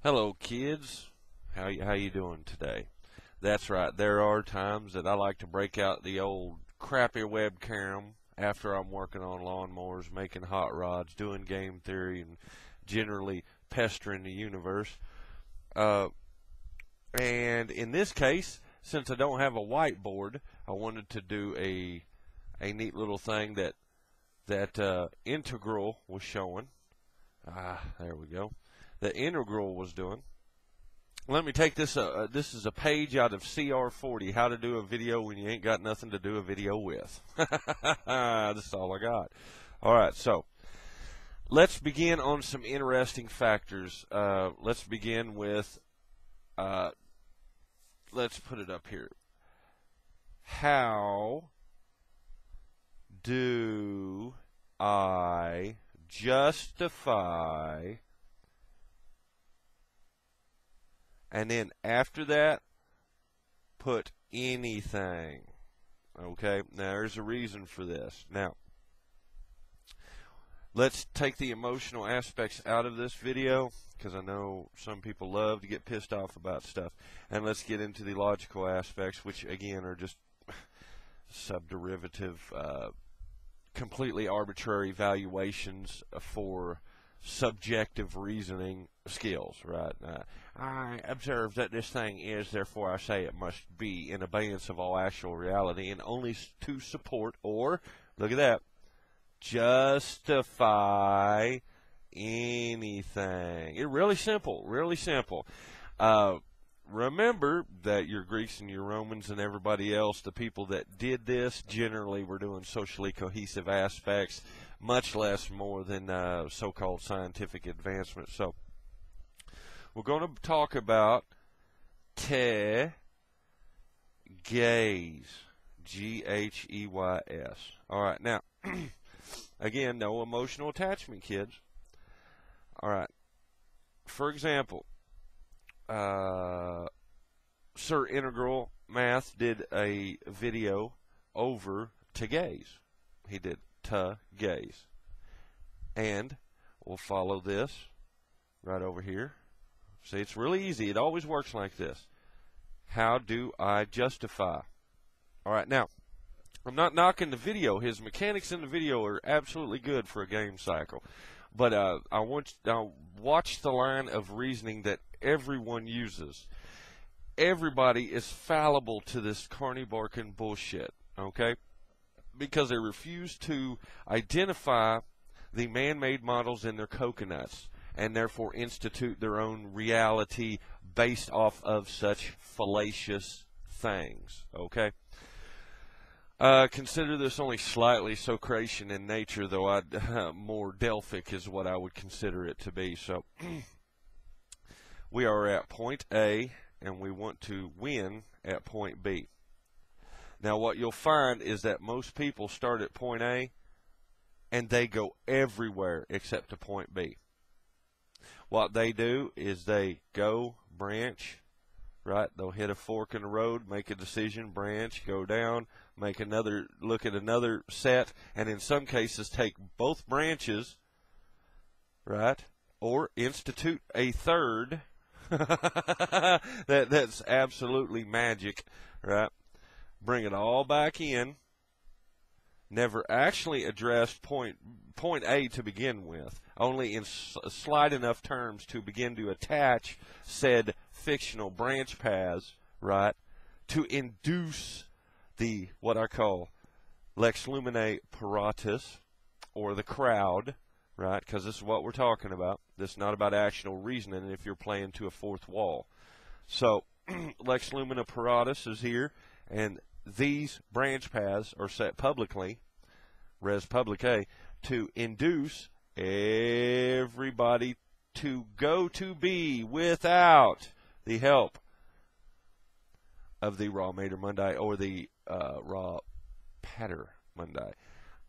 Hello, kids. How you doing today? That's right. There are times that I like to break out the old crappy webcam after I'm working on lawnmowers, making hot rods, doing game theory, and generally pestering the universe. Uh, and in this case, since I don't have a whiteboard, I wanted to do a neat little thing that Integral was showing. There we go. The Integral was doing. Let me take this. This is a page out of CR40. How to do a video when you ain't got nothing to do a video with. That's all I got. All right, so let's begin on some interesting factors. Let's begin with. Let's put it up here. How do I justify? And then after that, put anything. Okay, now there's a reason for this. Now, let's take the emotional aspects out of this video, because I know some people love to get pissed off about stuff. And let's get into the logical aspects, which again are just subderivative, completely arbitrary valuations for subjective reasoning skills, right? I observe that this thing is, therefore I say it must be, in abeyance of all actual reality, and only to support or, look at that, justify anything. It's really simple, really simple. Remember that your Greeks and your Romans and everybody else, the people that did this, generally were doing socially cohesive aspects, much less more than so-called scientific advancement. So we're going to talk about gaze, Gheys. All right, now, again, no emotional attachment, kids. All right, for example, Sir Integral Math did a video over to gaze. He did to gaze. And we'll follow this right over here. See, it's really easy. It always works like this. How do I justify? All right, now, I'm not knocking the video. His mechanics in the video are absolutely good for a game cycle. But I want to watch the line of reasoning that everyone uses. Everybody is fallible to this carny barking bullshit, okay? Because they refuse to identify the man-made models in their coconuts and therefore institute their own reality based off of such fallacious things, okay? Consider this only slightly Socratian in nature, though more Delphic is what I would consider it to be. So we are at point A, and we want to win at point B. Now, what you'll find is that most people start at point A, and they go everywhere except to point B. What they do is they go, branch, right? They'll hit a fork in the road, make a decision, branch, go down, make another, look at another set, and in some cases take both branches, right? Or institute a third. That's absolutely magic, right? Bring it all back in. Never actually addressed point A to begin with, only in slight enough terms to begin to attach said fictional branch paths, right, to induce the, what I call, lex lumine paratus, or the crowd, right, because this is what we're talking about. This is not about actual reasoning if you're playing to a fourth wall. So, lex lumine paratus is here, and these branch paths are set publicly, res publica, to induce everybody to go to B without the help of the raw mater mundi or the raw pater mundi,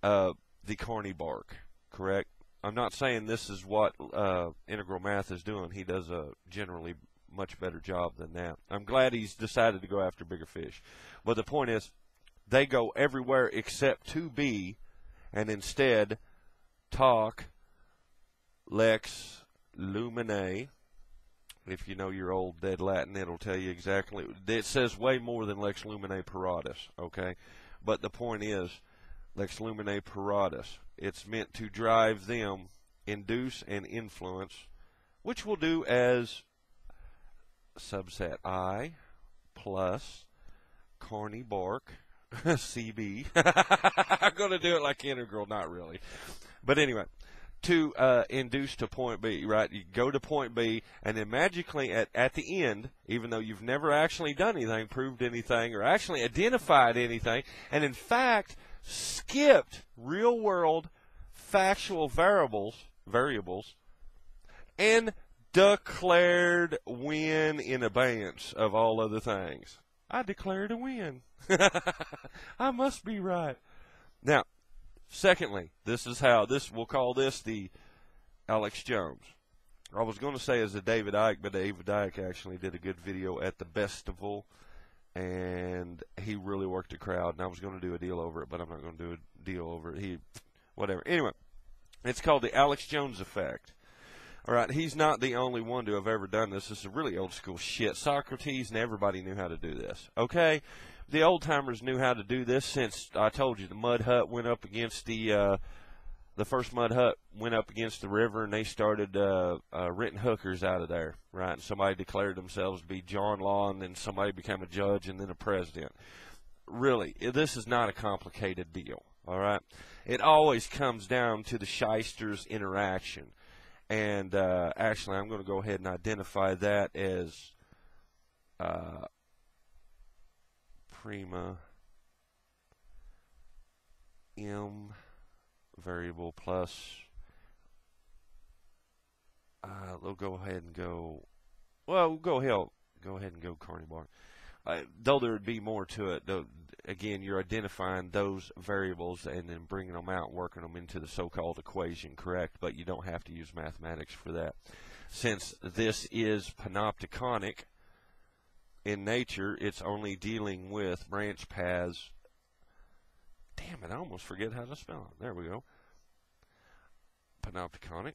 the corny bark, correct? I'm not saying this is what Integral Math is doing. He does a generally much better job than that. I'm glad he's decided to go after bigger fish. But the point is, they go everywhere except to B, and instead talk lex lumine If you know your old dead Latin, it'll tell you exactly. It says way more than lex lumine paratus, okay? But the point is, lex lumine paratus, it's meant to drive them, induce and influence, which we'll do as subset I plus corny bark CB. I'm going to do it like integral, not really. But anyway, to induce to point B, right? You go to point B, and then magically at the end, even though you've never actually done anything, proved anything, or actually identified anything, and in fact skipped real-world factual variables, and declared win in abeyance of all other things. I declared a win. I must be right. Now, secondly, this is how we'll call this the Alex Jones. I was going to say as a David Icke, but David Icke actually did a good video at the Festival, and he really worked the crowd, and I was going to do a deal over it, but I'm not going to do a deal over it. Whatever. Anyway, it's called the Alex Jones effect. All right, he's not the only one to have ever done this. This is really old school shit. Socrates and everybody knew how to do this. Okay, the old timers knew how to do this since I told you the mud hut went up against the first mud hut went up against the river, and they started renting hookers out of there. Right, and somebody declared themselves to be John Law, and then somebody became a judge and then a president. Really, this is not a complicated deal. All right, it always comes down to the Shyster's interaction. And actually, I'm going to go ahead and identify that as prima m variable plus. We'll go ahead and go. Well, we'll go ahead and go Carney Bark. Though there would be more to it. Again, you're identifying those variables and then bringing them out, working them into the so-called equation, correct? But you don't have to use mathematics for that. Since this is panopticonic in nature, it's only dealing with branch paths. Damn it, I almost forget how to spell it. There we go. Panopticonic.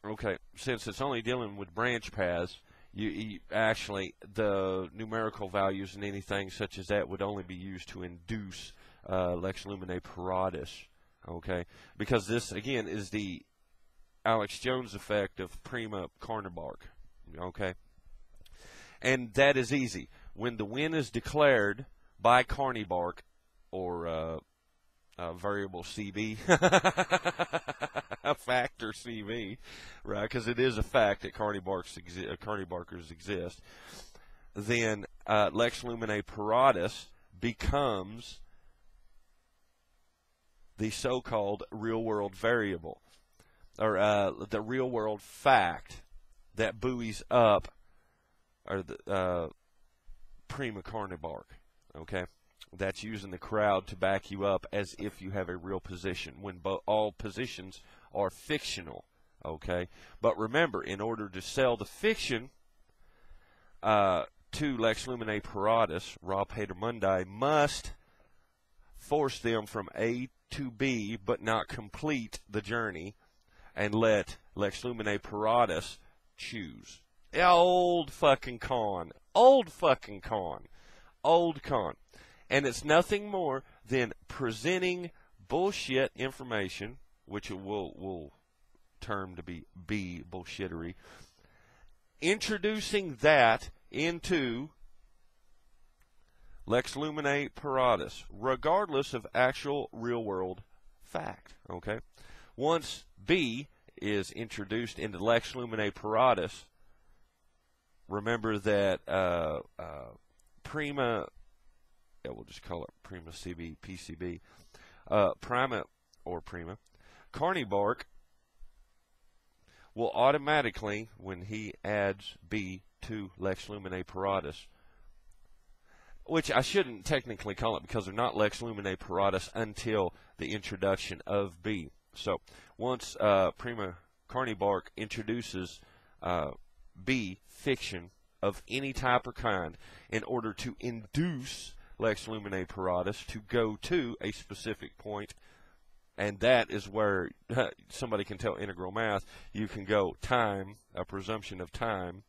Okay, since it's only dealing with branch paths, you actually, the numerical values and anything such as that would only be used to induce lex lumine paratus, okay? Because this, again, is the Alex Jones effect of prima carney bark, okay? And that is easy. When the win is declared by carney bark or variable CB, a factor CV, right? Because it is a fact that carney barkers exist. Then lex lumine paratus becomes the so-called real-world variable, or the real-world fact that buoys up, or the prima carney bark. Okay. That's using the crowd to back you up as if you have a real position, when all positions are fictional, okay? But remember, in order to sell the fiction to lex lumine paratus, Ra Pater Mundi must force them from A to B, but not complete the journey, and let lex lumine paratus choose. Old fucking con. Old fucking con. Old con. And it's nothing more than presenting bullshit information, which we'll term to be bullshittery, introducing that into lex lumine paratus, regardless of actual real-world fact. Okay, once B is introduced into lex lumine paratus, remember that prima. We'll just call it prima CB, PCB. Prima or prima. Carney bark will automatically, when he adds B to lex lumine paratus, which I shouldn't technically call it because they're not lex lumine paratus until the introduction of B. So once prima Carney bark introduces B fiction of any type or kind in order to induce lex lumine paratus to go to a specific point, and that is where somebody can tell integral math. You can go time, a presumption of time,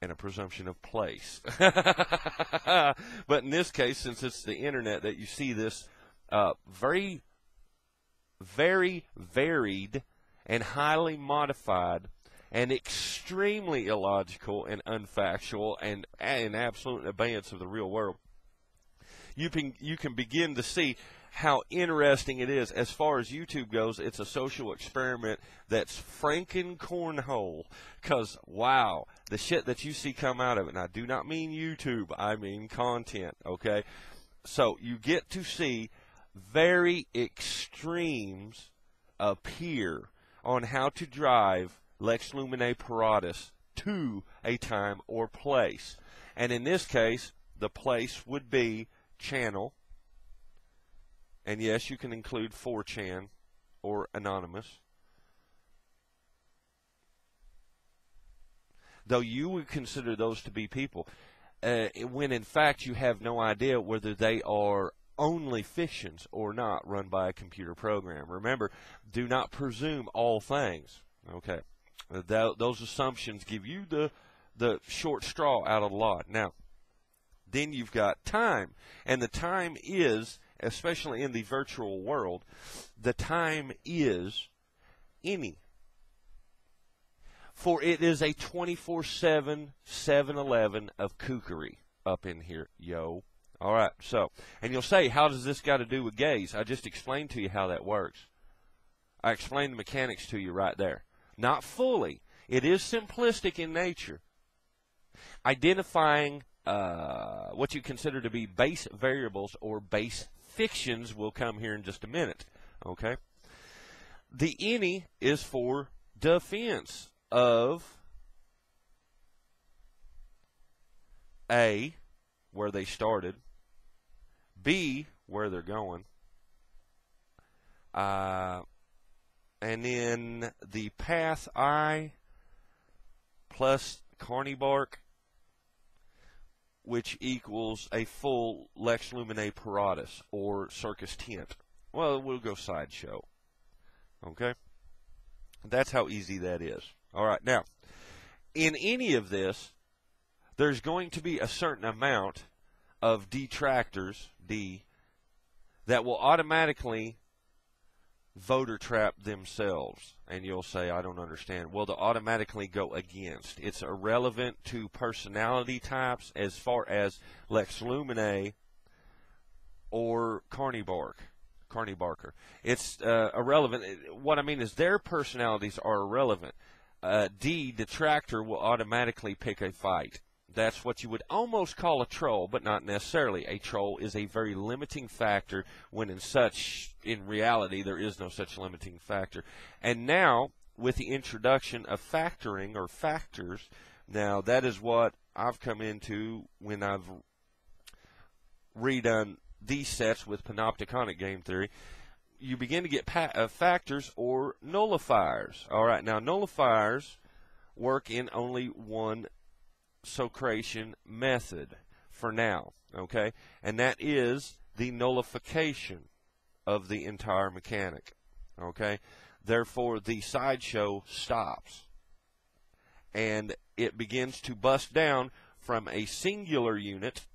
and a presumption of place. But in this case, since it's the internet that you see this very, very varied and highly modified and extremely illogical and unfactual and in absolute abeyance of the real world, you can begin to see how interesting it is. As far as YouTube goes, it's a social experiment that's franken cornhole. Because, wow, the shit that you see come out of it, and I do not mean YouTube, I mean content, okay? So you get to see very extremes appear on how to drive Lex Luminae Paratus to a time or place. And in this case, the place would be channel. And yes, you can include 4chan or anonymous. Though you would consider those to be people, when in fact you have no idea whether they are only fictions or not run by a computer program. Remember, do not presume all things. Okay, those assumptions give you the short straw out of the lot. Now, then you've got time, and the time is, especially in the virtual world, the time is any. For it is a 24/7, 7-Eleven of kookery up in here, yo. All right, so, and you'll say, how does this got to do with gays? I just explained to you how that works. I explained the mechanics to you right there. Not fully. It is simplistic in nature. Identifying what you consider to be base variables or base fictions will come here in just a minute. Okay? The any is for defense of A, where they started, B, where they're going, and then the path I plus Carney Bark, which equals a full Lex Luminae Paratus or Circus Tent. Well, we'll go Sideshow. Okay? That's how easy that is. All right, now, in any of this, there's going to be a certain amount of detractors, D, that will automatically voter trap themselves. And you'll say, I don't understand. Well, they'll automatically go against. It's irrelevant to personality types as far as Lex Luminae or Carney Barker. It's irrelevant. What I mean is their personalities are irrelevant. D, detractor, will automatically pick a fight. That's what you would almost call a troll, but not necessarily. A troll is a very limiting factor when in reality, there is no such limiting factor. And now, with the introduction of factoring or factors, now that is what I've come into when I've redone these sets with panopticonic game theory. You begin to get factors or nullifiers. All right, now nullifiers work in only one Socration method for now, okay? And that is the nullification of the entire mechanic, okay? Therefore, the sideshow stops, and it begins to bust down from a singular unit.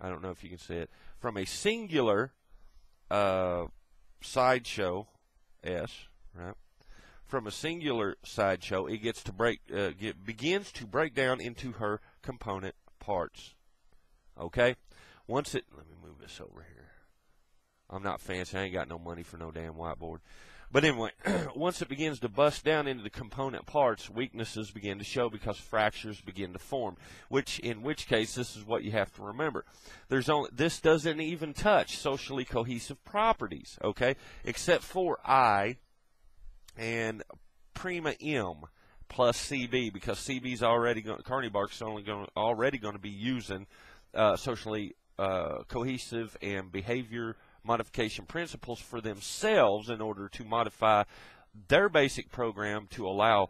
I don't know if you can see it. From a singular sideshow S, right? From a singular sideshow, it gets to begins to break down into her component parts. Okay? Let me move this over here. I'm not fancy. I ain't got no money for no damn whiteboard. But anyway, once it begins to bust down into the component parts, weaknesses begin to show because fractures begin to form. In which case, this is what you have to remember. This doesn't even touch socially cohesive properties, okay? Except for I and prima M plus CB, because CB's Carney Bark's already going to be using socially cohesive and behavior modification principles for themselves in order to modify their basic program to allow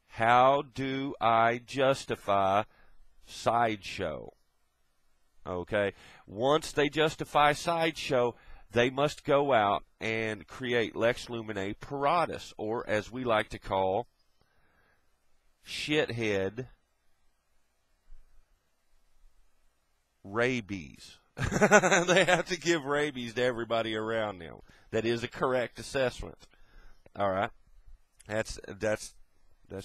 how do I justify sideshow. Okay, once they justify sideshow, they must go out and create Lex Luminae Paratus, or as we like to call, shithead rabies. They have to give rabies to everybody around them. That is a correct assessment. All right, that's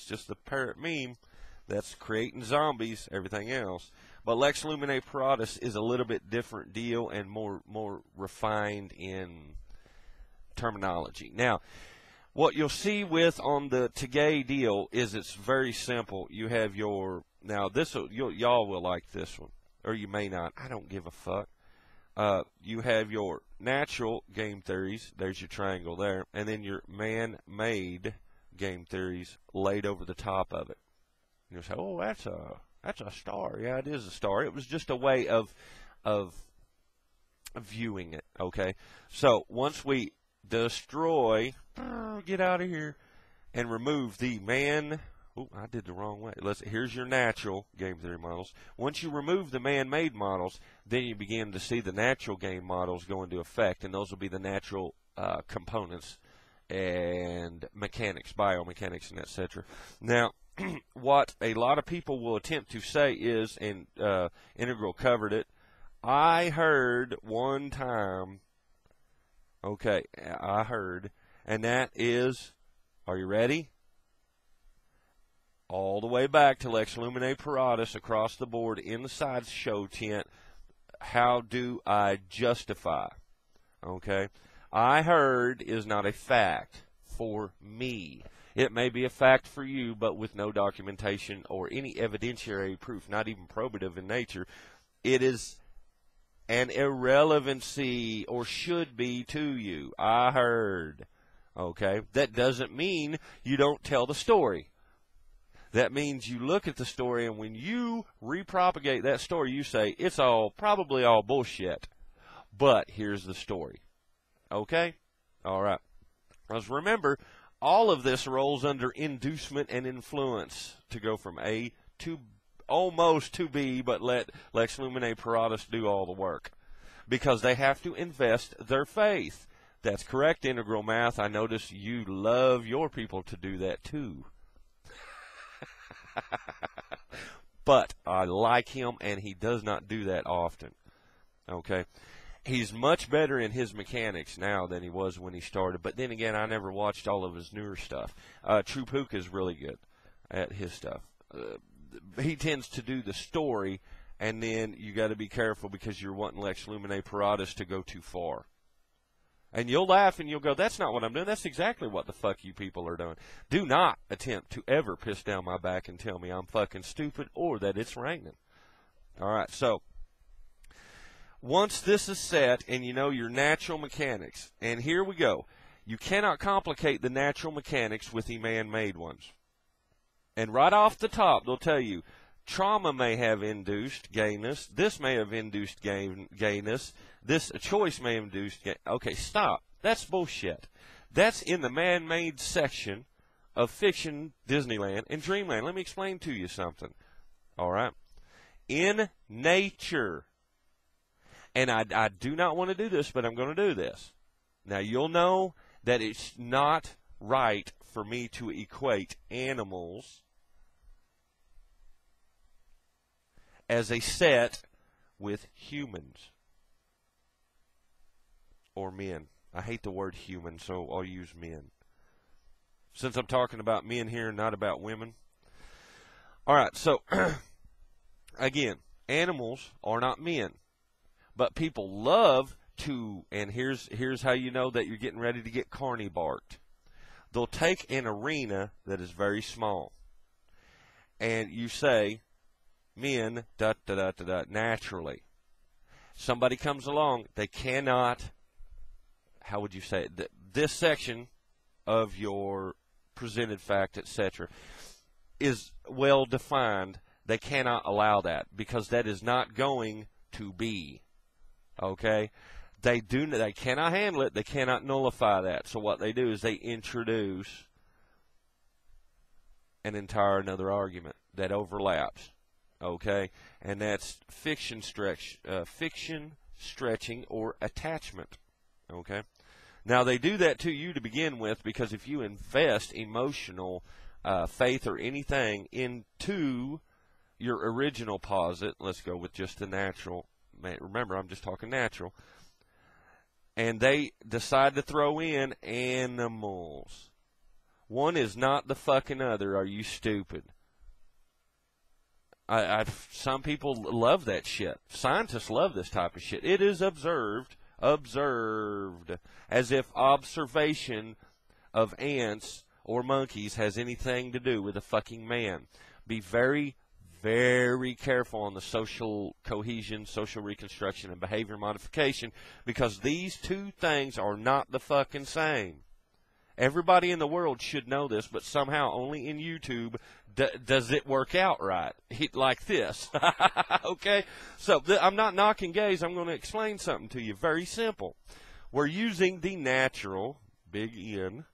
just the parrot meme. That's creating zombies, everything else. But Lex Luminae Paratus is a little bit different deal and more refined in terminology. Now, what you'll see with on the Tagay deal is it's very simple. You have your, now this y'all will like this one, or you may not. I don't give a fuck. You have your natural game theories. There's your triangle there, and then your man-made game theories laid over the top of it. You say, oh, that's a star. Yeah, it is a star. It was just a way of viewing it. Okay, so once we destroy, get out of here, and remove the man. Oh, I did the wrong way. Here's your natural game theory models. Once you remove the man-made models, then you begin to see the natural game models go into effect, and those will be the natural components and mechanics, biomechanics, and etc. Now, what a lot of people will attempt to say is, and Integral covered it, I heard one time, okay, I heard, and that is, are you ready? All the way back to Lex Luminae Paratus across the board in the sideshow tent. How do I justify? Okay, I heard is not a fact for me. It may be a fact for you, but with no documentation or any evidentiary proof, not even probative in nature. It is an irrelevancy, or should be, to you. I heard. Okay, that doesn't mean you don't tell the story. That means you look at the story, and when you repropagate that story, you say, it's probably all bullshit. But here's the story. Okay? All right. Let's remember, all of this rolls under inducement and influence to go from A to almost to B, but let Lex Luminae Paratus do all the work. Because they have to invest their faith. That's correct, Integral Math. I notice you love your people to do that too. But I like him, and he does not do that often. Okay? He's much better in his mechanics now than he was when he started. But then again, I never watched all of his newer stuff. True Pook is really good at his stuff. He tends to do the story, and then you got to be careful because you're wanting Lex Luminae Paratus to go too far. And you'll laugh and you'll go, that's not what I'm doing. That's exactly what the fuck you people are doing. Do not attempt to ever piss down my back and tell me I'm fucking stupid or that it's raining. All right, so once this is set and you know your natural mechanics, and here we go. You cannot complicate the natural mechanics with the man-made ones. And right off the top, they'll tell you, trauma may have induced gayness. This may have induced gayness. This choice may have induced gayness. Okay, stop. That's bullshit. That's in the man-made section of fiction, Disneyland, and Dreamland. Let me explain to you something. All right? In nature, and I do not want to do this, but I'm going to do this. Now, you'll know that it's not right for me to equate animals as a set with humans or men. I hate the word human, so I'll use men. Since I'm talking about men here and not about women. All right, so again, animals are not men. But people love to, and here's how you know that you're getting ready to get carny barked. They'll take an arena that is very small, and you say, men, naturally. Somebody comes along, they cannot, how would you say it? This section of your presented fact, etc., is well defined. They cannot allow that because that is not going to be. Okay? They cannot handle it. They cannot nullify that. So what they do is they introduce an entire another argument that overlaps. Okay? And that's fiction stretching or attachment. Okay? Now they do that to you to begin with because if you invest emotional faith or anything into your original posit, let's go with just the natural remember, I'm just talking natural. And they decide to throw in animals. One is not the fucking other. Are you stupid? Some people love that shit. Scientists love this type of shit. It is observed, as if observation of ants or monkeys has anything to do with a fucking man. Be very, very careful on the social cohesion, social reconstruction, and behavior modification, because these two things are not the fucking same. Everybody in the world should know this, but somehow only in YouTube does it work out right, like this. Okay? So I'm not knocking gays. I'm going to explain something to you. Very simple. We're using the natural, big N,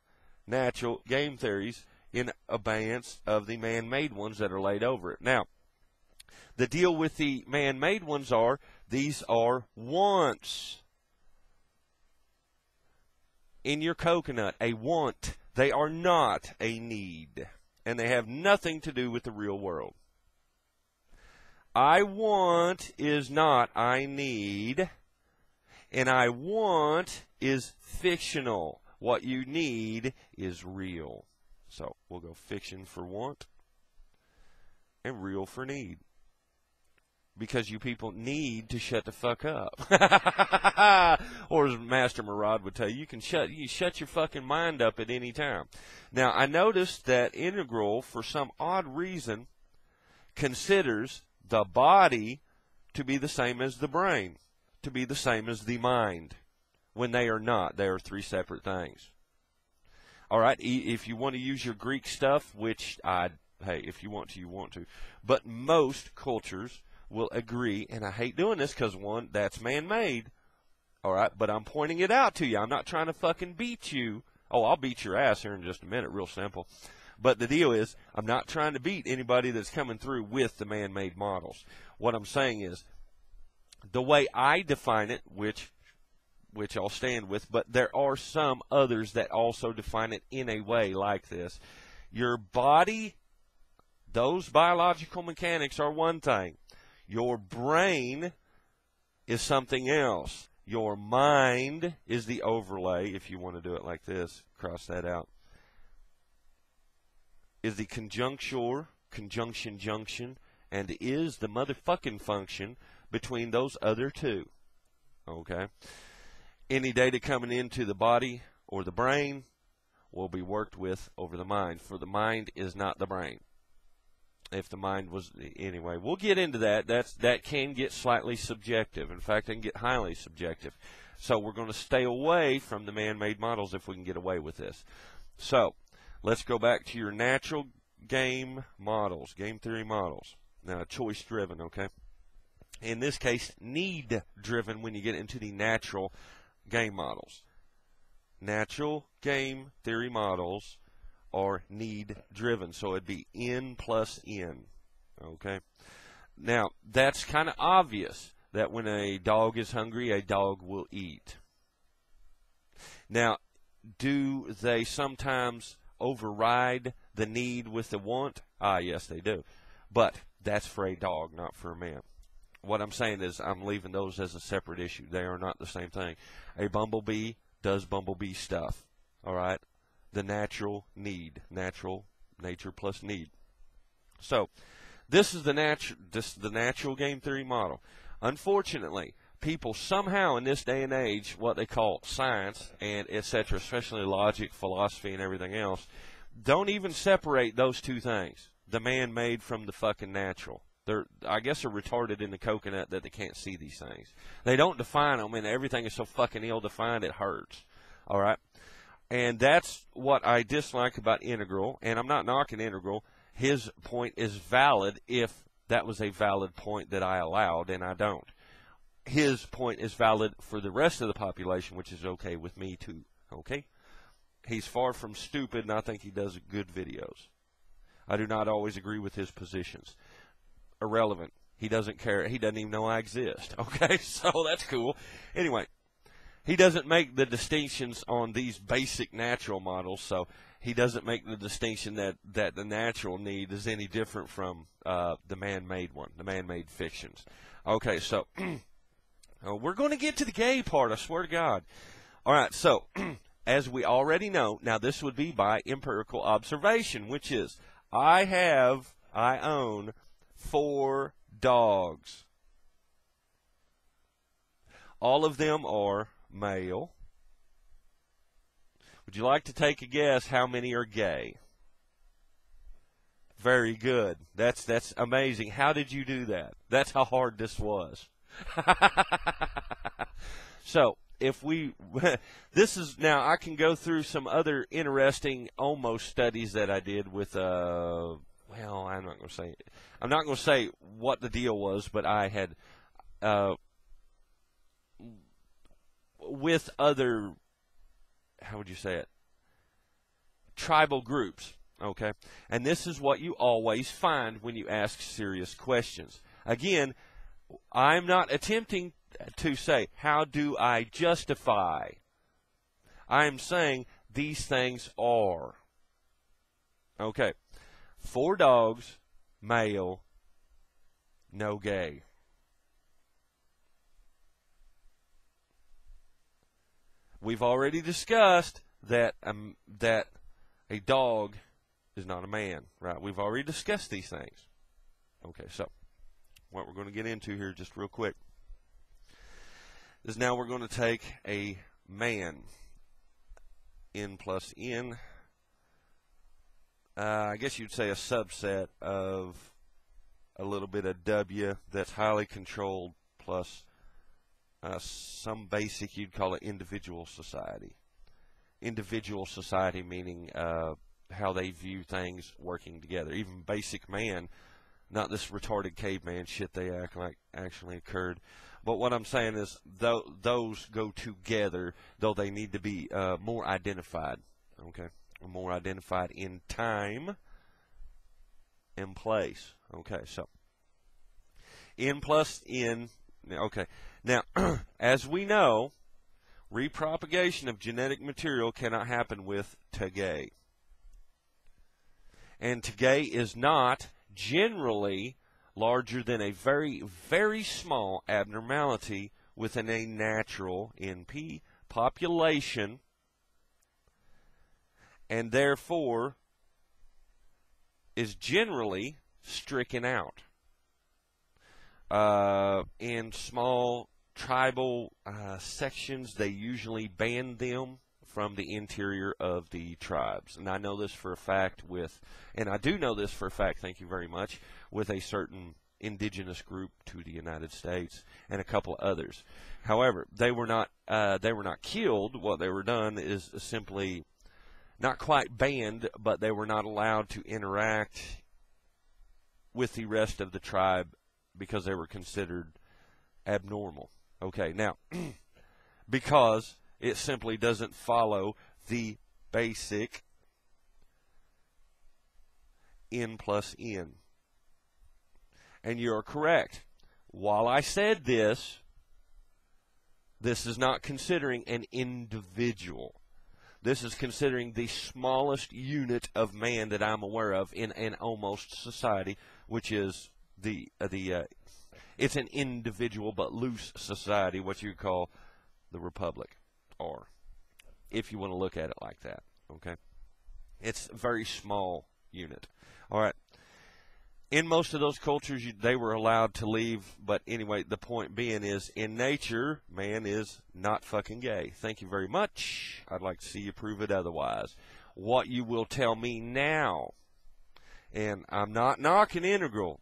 natural game theories in abeyance of the man-made ones that are laid over it. Now, the deal with the man-made ones are, these are wants. In your coconut, a want. They are not a need. And they have nothing to do with the real world. I want is not I need. And I want is fictional. What you need is real. So we'll go fiction for want and real for need. Because you people need to shut the fuck up. Or as Master Murad would tell you, you shut your fucking mind up at any time. Now, I noticed that Integral, for some odd reason, considers the body to be the same as the brain, to be the same as the mind, when they are not. They are three separate things. All right, if you want to use your Greek stuff, which hey, if you want to, you want to. But most cultures will agree, and I hate doing this because, one, that's man-made, all right, but I'm pointing it out to you. I'm not trying to fucking beat you. Oh, I'll beat your ass here in just a minute, real simple. But the deal is, I'm not trying to beat anybody that's coming through with the man-made models. What I'm saying is, the way I define it, which I'll stand with, but there are some others that also define it in a way like this. Your body, those biological mechanics are one thing. Your brain is something else. Your mind is the overlay, if you want to do it like this, cross that out, is the conjunction junction, and is the motherfucking function between those other two. Okay? Any data coming into the body or the brain will be worked with over the mind, for the mind is not the brain. If the mind was, anyway, we'll get into that. That can get slightly subjective. In fact, it can get highly subjective. So we're going to stay away from the man-made models if we can get away with this. So let's go back to your natural game models, game theory models. Now, choice-driven, okay? In this case, need-driven when you get into the natural game models. Natural game theory models are need-driven, so it'd be N plus N, okay? Now, that's kind of obvious that when a dog is hungry, a dog will eat. Now, do they sometimes override the need with the want? Yes, they do. But that's for a dog, not for a man. What I'm saying is I'm leaving those as a separate issue. They are not the same thing. A bumblebee does bumblebee stuff, all right? The natural need, nature plus need. So, this is the natural game theory model. Unfortunately, people somehow in this day and age, what they call science and etc., especially logic, philosophy, and everything else, don't even separate those two things, the man-made from the fucking natural. I guess they're retarded in the coconut that they can't see these things. They don't define them, and everything is so fucking ill-defined it hurts. All right? And that's what I dislike about Integral, and I'm not knocking Integral. His point is valid if that was a valid point that I allowed, and I don't. His point is valid for the rest of the population, which is okay with me too, okay? He's far from stupid, and I think he does good videos. I do not always agree with his positions. Irrelevant. He doesn't care. He doesn't even know I exist, okay? So that's cool. Anyway. He doesn't make the distinctions on these basic natural models, so he doesn't make the distinction that the natural need is any different from the man-made one, the man-made fictions. Okay, so We're going to get to the gay part, I swear to God. All right, so as we already know, now this would be by empirical observation, which is I own 4 dogs. All of them are male. Would you like to take a guess how many are gay? Very good. That's amazing. How did you do that? That's how hard this was. So, if we, this is, now I can go through some other interesting almost studies that I did with, well, I'm not going to say what the deal was, but I had, with other, how would you say it, tribal groups, okay? And this is what you always find when you ask serious questions. Again, I'm not attempting to say, how do I justify? I am saying these things are. Okay, 4 dogs, male, no gay. We've already discussed that that a dog is not a man, right? We've already discussed these things. Okay, so what we're going to get into here just real quick is now we're going to take a man, N plus N, I guess you'd say a subset of a little bit of W that's highly controlled plus some basic, you'd call it individual society. Individual society meaning how they view things working together. Even basic man, not this retarded caveman shit they act like actually occurred. But what I'm saying is those go together, though they need to be more identified. Okay, more identified in time and place. Okay, so N plus N. Okay, now as we know, repropagation of genetic material cannot happen with Tagay. And Tagay is not generally larger than a very, very small abnormality within a natural NP population, and therefore is generally stricken out. In small tribal sections, they usually ban them from the interior of the tribes. And I know this for a fact thank you very much, with a certain indigenous group to the United States and a couple of others. However, they were not killed. What they were done is simply not quite banned, but they were not allowed to interact with the rest of the tribe because they were considered abnormal. Okay, now, because it simply doesn't follow the basic N plus N. And you're correct. While I said this is not considering an individual. This is considering the smallest unit of man that I'm aware of in an almost society, which is it's an individual but loose society, what you call the Republic, or if you want to look at it like that, okay? It's a very small unit. All right. In most of those cultures, they were allowed to leave, but anyway, the point being is, in nature, man is not fucking gay. Thank you very much. I'd like to see you prove it otherwise. What you will tell me now, and I'm not knocking integral,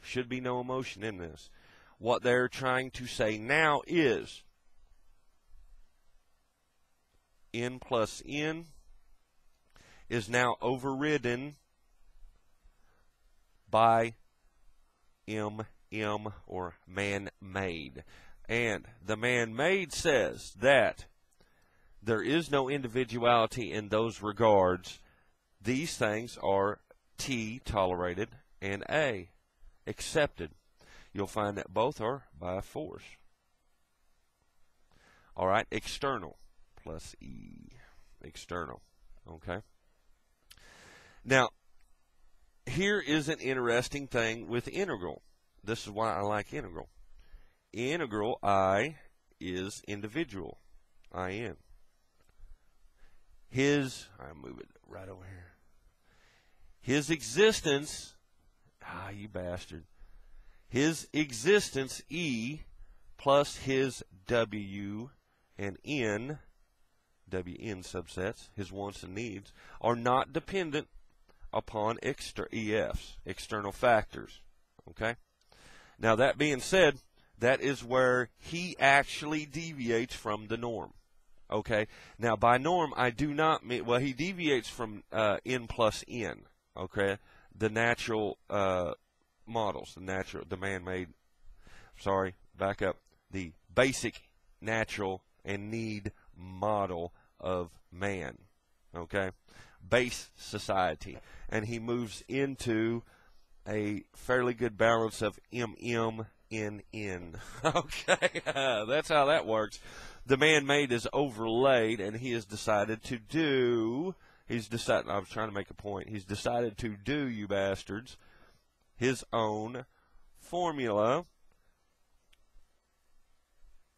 should be no emotion in this. What they're trying to say now is N plus N is now overridden by MM, or man-made. And the man-made says that there is no individuality in those regards. These things are T, tolerated, and A, accepted. You'll find that both are by force. All right, external plus E, external, okay? Now, here is an interesting thing with integral. This is why I like integral. integral I is individual, IN. I move it right over here. His existence, you bastard. His existence, E, plus his W and N, WN subsets, his wants and needs, are not dependent upon EFs, external factors. Okay? Now, that being said, that is where he actually deviates from the norm. Okay? Now, by norm, I do not mean, well, he deviates from N plus N. Okay? The natural models, the man-made, back up, the basic natural and need model of man. Okay? Base society. And he moves into a fairly good balance of MM, NN. Okay? That's how that works. The man-made is overlaid, and he has decided to do, I was trying to make a point, he's decided to do, you bastards, his own formula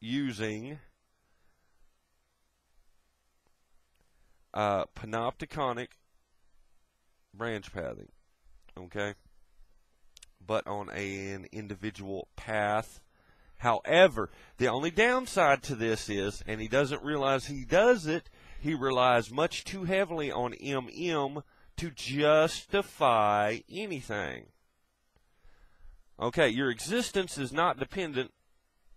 using panopticonic branch pathing, okay? But on an individual path. However, the only downside to this is, and he doesn't realize he does it, he relies much too heavily on MM to justify anything. Okay, your existence is not dependent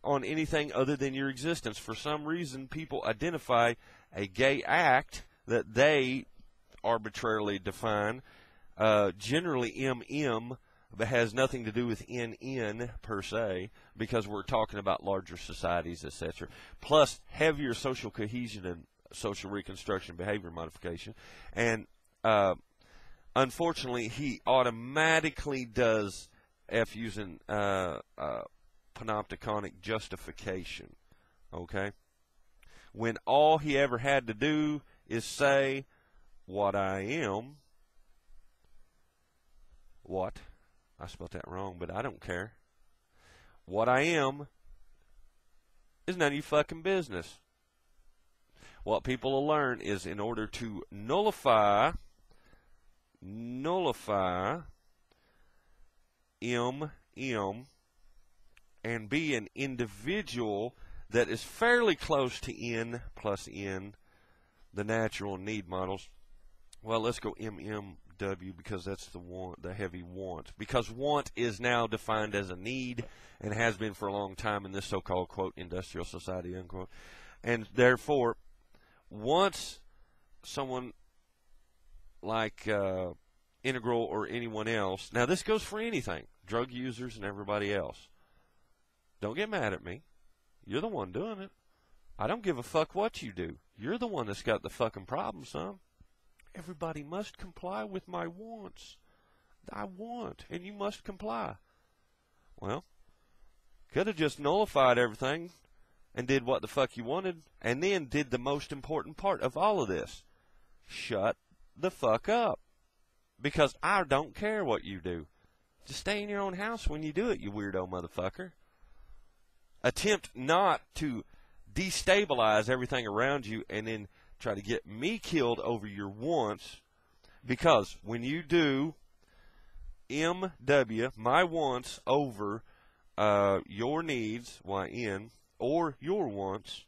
on anything other than your existence. For some reason, people identify a gay act that they arbitrarily define, generally MM, but has nothing to do with NN per se, because we're talking about larger societies, etc. Plus heavier social cohesion and social reconstruction, behavior modification. And unfortunately, he automatically does F using panopticonic justification. Okay? When all he ever had to do is say, what I am, what? I spelled that wrong, but I don't care. What I am is none of your fucking business. What people will learn is, in order to nullify M, and be an individual that is fairly close to N plus N, the natural need models. Well, let's go MMW, because that's the heavy want. Because want is now defined as a need and has been for a long time in this so-called, quote, industrial society, unquote. And therefore, once someone like Integral or anyone else, now this goes for anything, drug users and everybody else. Don't get mad at me. You're the one doing it. I don't give a fuck what you do. You're the one that's got the fucking problem, son. Everybody must comply with my wants. I want, and you must comply. Well, could have just nullified everything and did what the fuck you wanted, and then did the most important part of all of this. Shut the fuck up. Because I don't care what you do. Just stay in your own house when you do it, you weirdo motherfucker. Attempt not to destabilize everything around you and then try to get me killed over your wants, because when you do MW, my wants, over your needs, YN, or your wants,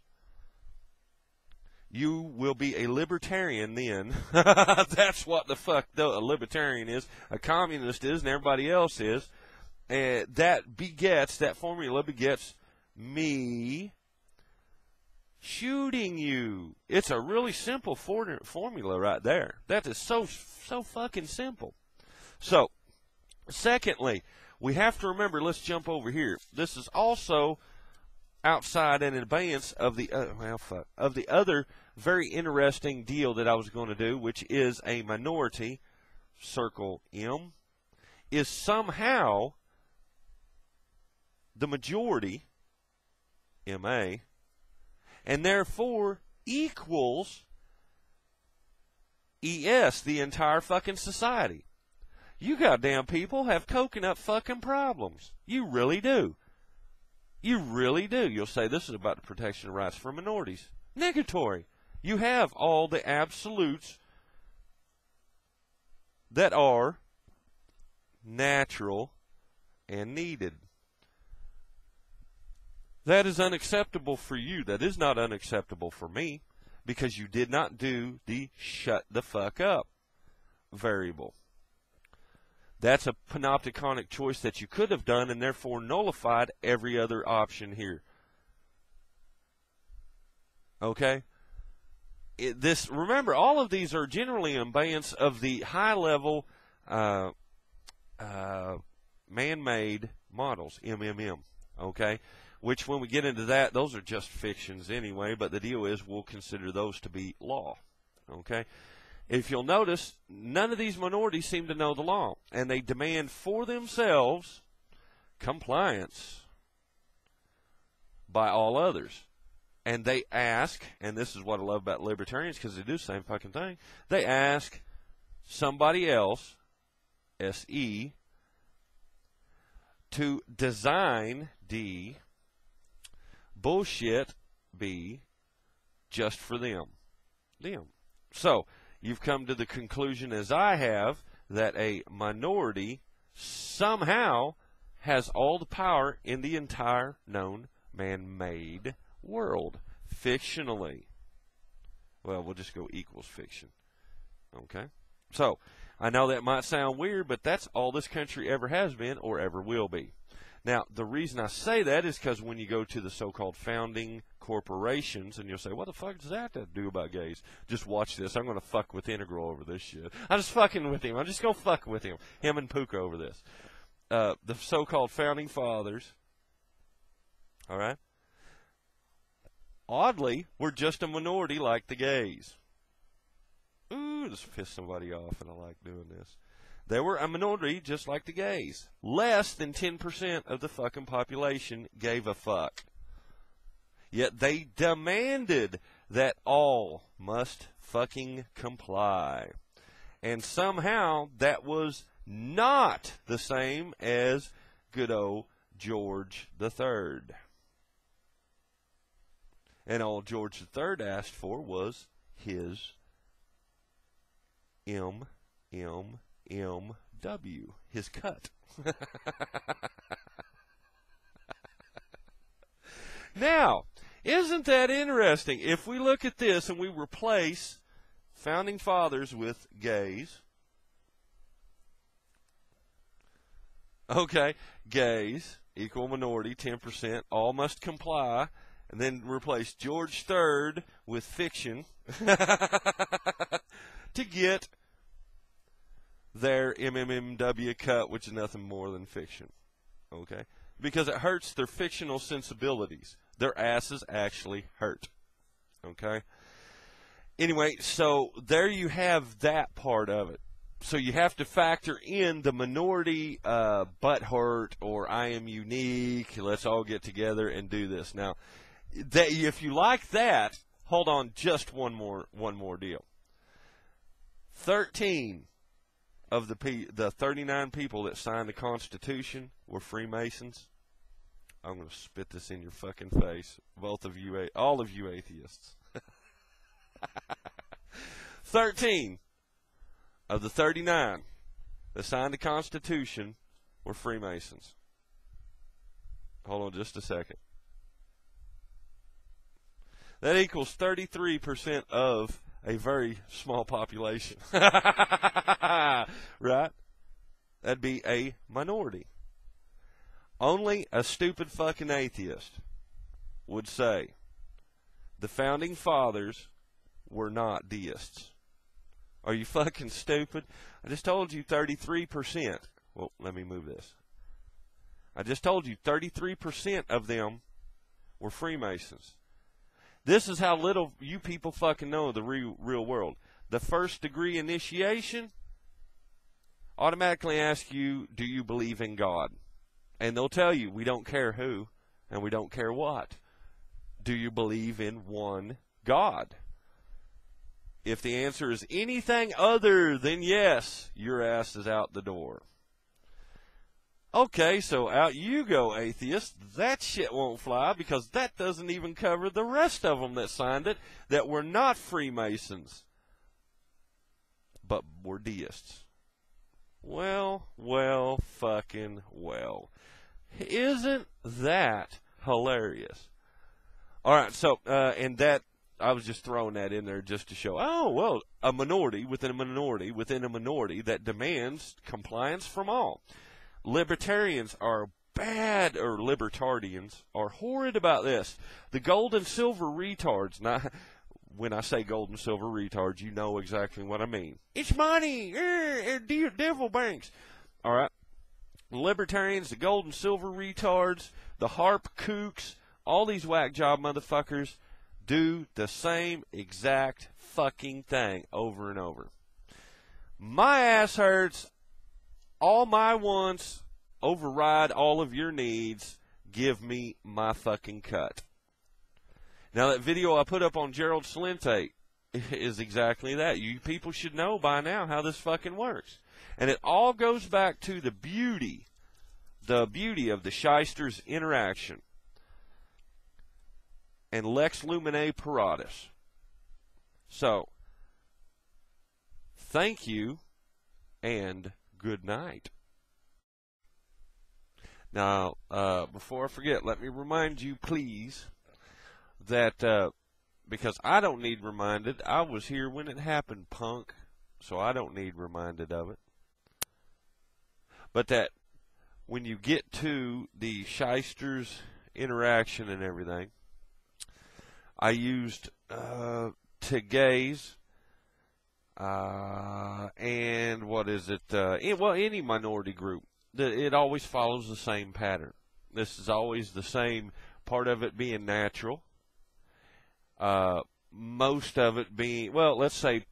you will be a libertarian then. That's what the fuck a libertarian is, a communist is, and everybody else is. And that formula begets me shooting you. It's a really simple formula right there. That is so fucking simple. So, secondly, we have to remember, let's jump over here. This is also outside and in abeyance of the other very interesting deal that I was going to do, which is a minority, circle M, is somehow the majority, MA, and therefore equals ES, the entire fucking society. You goddamn people have coconut fucking problems. You really do. You really do. You'll say this is about the protection of rights for minorities. Negatory. You have all the absolutes that are natural and needed. That is unacceptable for you. That is not unacceptable for me, because you did not do the shut the fuck up variable. That's a panopticonic choice that you could have done and therefore nullified every other option here. Okay? Remember, all of these are generally in abeyance of the high-level man-made models, MMM. Okay? Which, when we get into that, those are just fictions anyway, but the deal is we'll consider those to be law. Okay? If you'll notice, none of these minorities seem to know the law, and they demand for themselves compliance by all others. And they ask, and this is what I love about libertarians, because they do the same fucking thing, they ask somebody else, S-E, to design, D, bullshit, B, just for them. So, you've come to the conclusion, as I have, that a minority somehow has all the power in the entire known man-made world, fictionally. Well, we'll just go equals fiction. Okay? So, I know that might sound weird, but that's all this country ever has been or ever will be. Now, the reason I say that is because when you go to the so-called founding corporations, and you'll say, what the fuck does that have to do about gays? Just watch this. I'm going to fuck with Integral over this shit. I'm just fucking with him. I'm just going to fuck with him. Him and Puka over this. The so-called founding fathers, all right, oddly, we're just a minority like the gays. Ooh, this pissed somebody off, and I like doing this. They were a minority just like the gays. Less than 10% of the fucking population gave a fuck. Yet they demanded that all must fucking comply. And somehow that was not the same as good old George III. And all George III asked for was his MMMW, his cut. Now, isn't that interesting? If we look at this and we replace founding fathers with gays, okay, gays, equal minority, 10%, all must comply, and then replace George III with fiction to get their MMMW cut, which is nothing more than fiction. Okay? Because it hurts their fictional sensibilities. Their asses actually hurt. Okay? Anyway, so there you have that part of it. So you have to factor in the minority butthurt or I am unique, let's all get together and do this. Now, if you like that, hold on just one more deal. 13 of the 39 people that signed the Constitution were Freemasons. I'm going to spit this in your fucking face, both of you, all of you atheists. 13 of the 39 that signed the Constitution were Freemasons. Hold on just a second. That equals 33% of a very small population. Right? That'd be a minority. Only a stupid fucking atheist would say the founding fathers were not deists. Are you fucking stupid? I just told you 33%. Well, let me move this. I just told you 33% of them were Freemasons. This is how little you people fucking know the real world. The first degree initiation automatically asks you, do you believe in God? And they'll tell you, we don't care who, and we don't care what. Do you believe in one God? If the answer is anything other than yes, your ass is out the door. Okay, so out you go, atheist. That shit won't fly because that doesn't even cover the rest of them that signed it that were not Freemasons, but were deists. Well, fucking well. Isn't that hilarious? All right, so, and that, I was just throwing that in there just to show, oh, well, a minority within a minority within a minority that demands compliance from all. Libertarians are bad, or libertarians are horrid about this. The gold and silver retards. Now, when I say gold and silver retards, you know exactly what I mean. It's money, devil banks. All right, libertarians, the gold and silver retards, the harp kooks, all these whack job motherfuckers do the same exact fucking thing over and over. My ass hurts. All my wants override all of your needs. Give me my fucking cut. Now, that video I put up on Gerald Celente is exactly that. You people should know by now how this fucking works. And it all goes back to the beauty of the Shyster's interaction and Lex Lumine Paratus. So, thank you and good night. Now, before I forget, let me remind you, please, that because I don't need reminded, I was here when it happened, punk, so I don't need reminded of it. But that when you get to the Shyster's interaction and everything, I used Tagays, and what is it? Well, any minority group. It always follows the same pattern. This is always the same, part of it being natural. Most of it being, well, let's say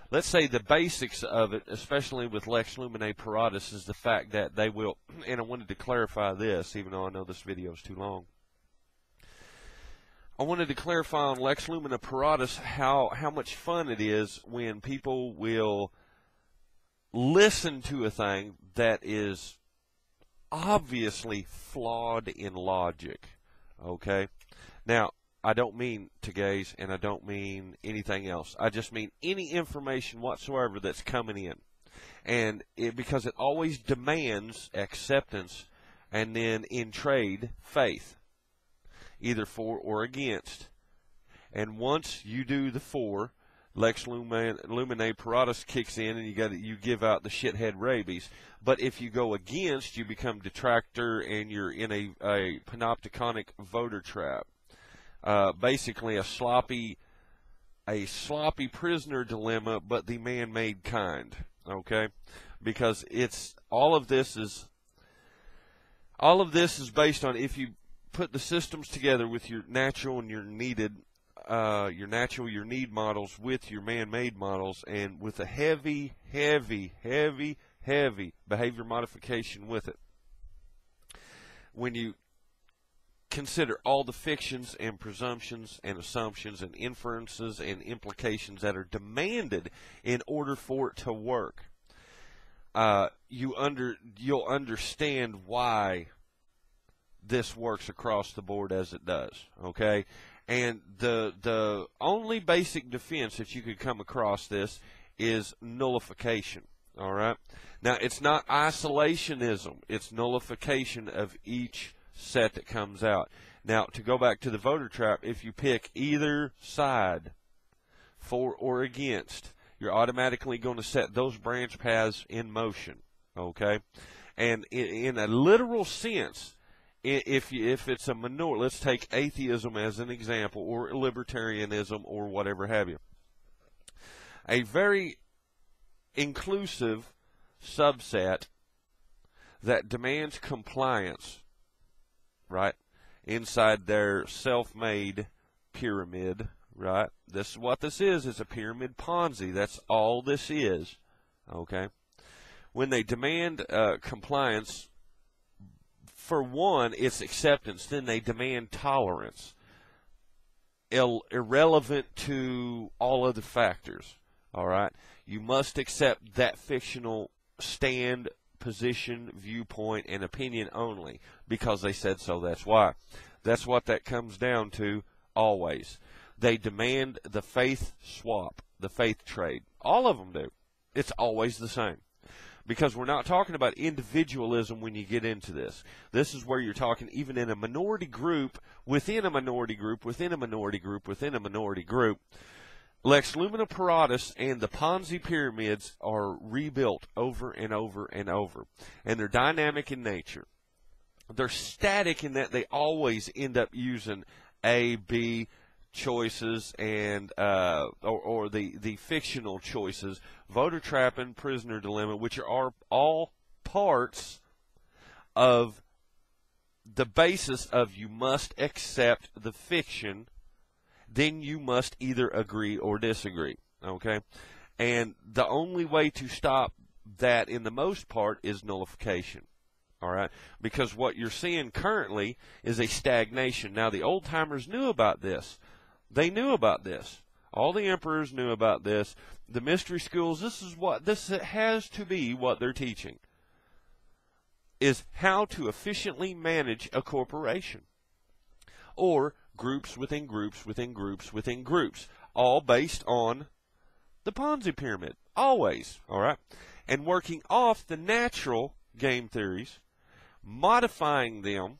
the basics of it, especially with Lex Lumine Paratus, is the fact that they will, and I wanted to clarify this, even though I know this video is too long. I wanted to clarify on Lex Lumine Paratus how much fun it is when people will listen to a thing that is obviously flawed in logic. Okay? Now, I don't mean Tagays, and I don't mean anything else. I just mean any information whatsoever that's coming in. And because it always demands acceptance and then in trade, faith. Either for or against. And once you do the for, Lex Lumine Paratus kicks in, and you give out the shithead rabies. But if you go against, you become detractor, and you're in a panopticonic voter trap. Basically a sloppy prisoner dilemma, but the man-made kind. Okay, because it's all of this is based on, if you put the systems together with your natural and your needed, your need models with your man-made models, and with a heavy behavior modification with it. When you consider all the fictions and presumptions and assumptions and inferences and implications that are demanded in order for it to work, you'll understand why this works across the board as it does, okay? And the only basic defense that you could come across this is nullification, all right? Now, it's not isolationism. It's nullification of each set that comes out. Now, to go back to the voter trap, if you pick either side, for or against, you're automatically going to set those branch paths in motion, okay? And in a literal sense, if it's a minority, let's take atheism as an example, or libertarianism, or whatever have you. A very inclusive subset that demands compliance, right, inside their self-made pyramid, right? This is what this is. It's a pyramid Ponzi. That's all this is, okay? When they demand compliance, for one, it's acceptance. Then they demand tolerance, irrelevant to all other factors. All right, you must accept that fictional stand, position, viewpoint, and opinion only. Because they said so, that's why. That's what that comes down to always. They demand the faith swap, the faith trade. All of them do. It's always the same. Because we're not talking about individualism when you get into this. This is where you're talking even in a minority group, within a minority group, within a minority group, within a minority group. Lex Lumina Paratus and the Ponzi pyramids are rebuilt over and over and over. And they're dynamic in nature. They're static in that they always end up using A, B choices and or the fictional choices, voter trapping, prisoner dilemma, which are all parts of the basis of you must accept the fiction, then you must either agree or disagree, okay? And the only way to stop that in the most part is nullification. All right, because what you're seeing currently is a stagnation. Now, the old-timers knew about this. They knew about this. All the emperors knew about this. The mystery schools, this has to be what they're teaching, is how to efficiently manage a corporation. Or groups within groups within groups within groups, all based on the Ponzi pyramid, always, all right? And working off the natural game theories, modifying them,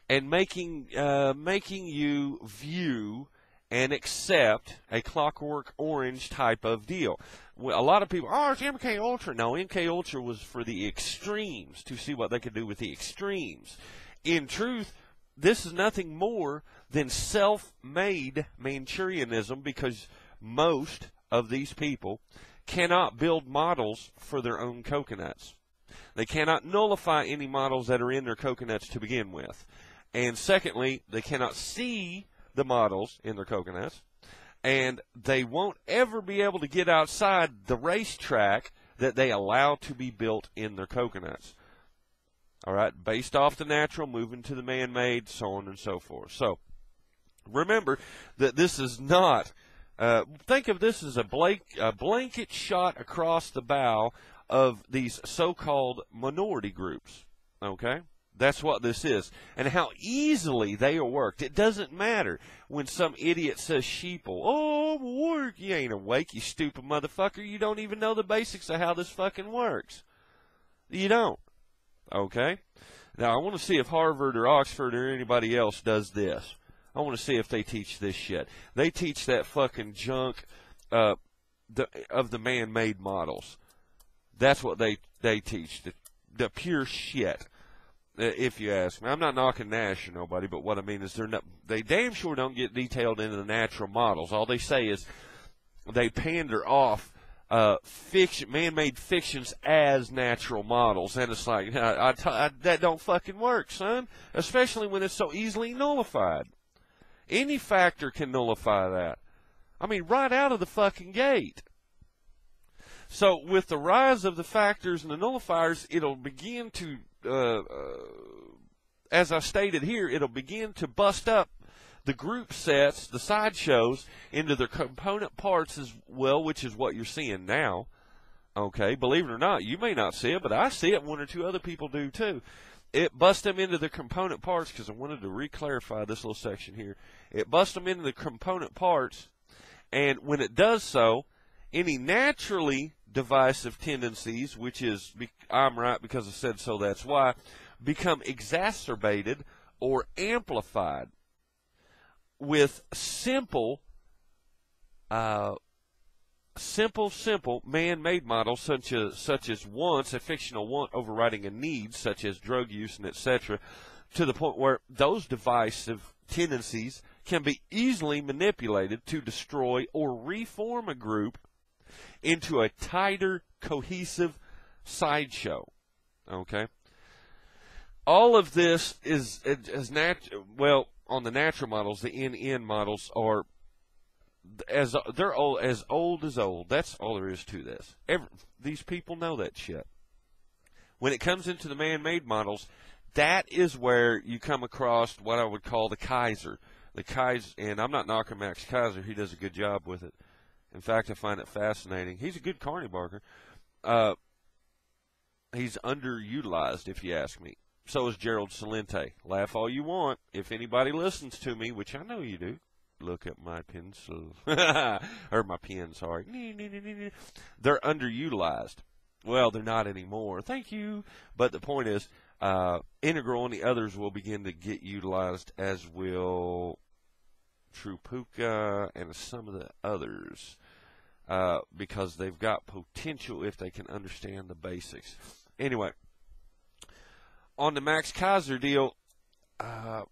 and making you view and accept a Clockwork Orange type of deal. A lot of people, it's MK Ultra. No, MK Ultra was for the extremes, to see what they could do with the extremes. In truth, this is nothing more than self-made Manchurianism, because most of these people cannot build models for their own coconuts. They cannot nullify any models that are in their coconuts to begin with. And secondly, they cannot see the models in their coconuts. And they won't ever be able to get outside the racetrack that they allow to be built in their coconuts. All right, based off the natural, moving to the man-made, so on and so forth. So, remember that this is not, think of this as a blanket shot across the bow of these so-called minority groups, okay? That's what this is. And how easily they are worked. It doesn't matter when some idiot says sheeple. Oh, work. You ain't awake, you stupid motherfucker. You don't even know the basics of how this fucking works. You don't. Okay? Now, I want to see if Harvard or Oxford or anybody else does this. I want to see if they teach this shit. They teach that fucking junk of the man-made models. That's what they teach, the pure shit, if you ask me. I'm not knocking Nash or nobody, but what I mean is they damn sure don't get detailed into the natural models. All they say is they pander off man-made fictions as natural models, and it's like, that don't fucking work, son, especially when it's so easily nullified. Any factor can nullify that. I mean, right out of the fucking gate. So with the rise of the factors and the nullifiers, it'll begin to, as I stated here, it'll begin to bust up the group sets, the sideshows, into their component parts as well, which is what you're seeing now. Okay, believe it or not, you may not see it, but I see it. One or two other people do too. It busts them into the component parts, because I wanted to re-clarify this little section here. It busts them into the component parts, and when it does so, any naturally divisive tendencies, which is I'm right because I said so, that's why, become exacerbated or amplified with simple man-made models such as wants, a fictional want overriding a need, such as drug use and etc., to the point where those divisive tendencies can be easily manipulated to destroy or reform a group into a tighter, cohesive sideshow. Okay? All of this is on the natural models, the NN models are they're old as old. That's all there is to this. These people know that shit. When it comes into the man-made models, that is where you come across what I would call the Kaiser. The Kaiser, and I'm not knocking Max Kaiser. He does a good job with it. In fact, I find it fascinating. He's a good carny barker. He's underutilized, if you ask me. So is Gerald Celente. Laugh all you want. If anybody listens to me, which I know you do, look at my pencil. Or my pen, sorry. They're underutilized. Well, they're not anymore. Thank you. But the point is, Integral and the others will begin to get utilized, as will True Puka and some of the others, because they've got potential if they can understand the basics. Anyway, on the Max Kaiser deal, I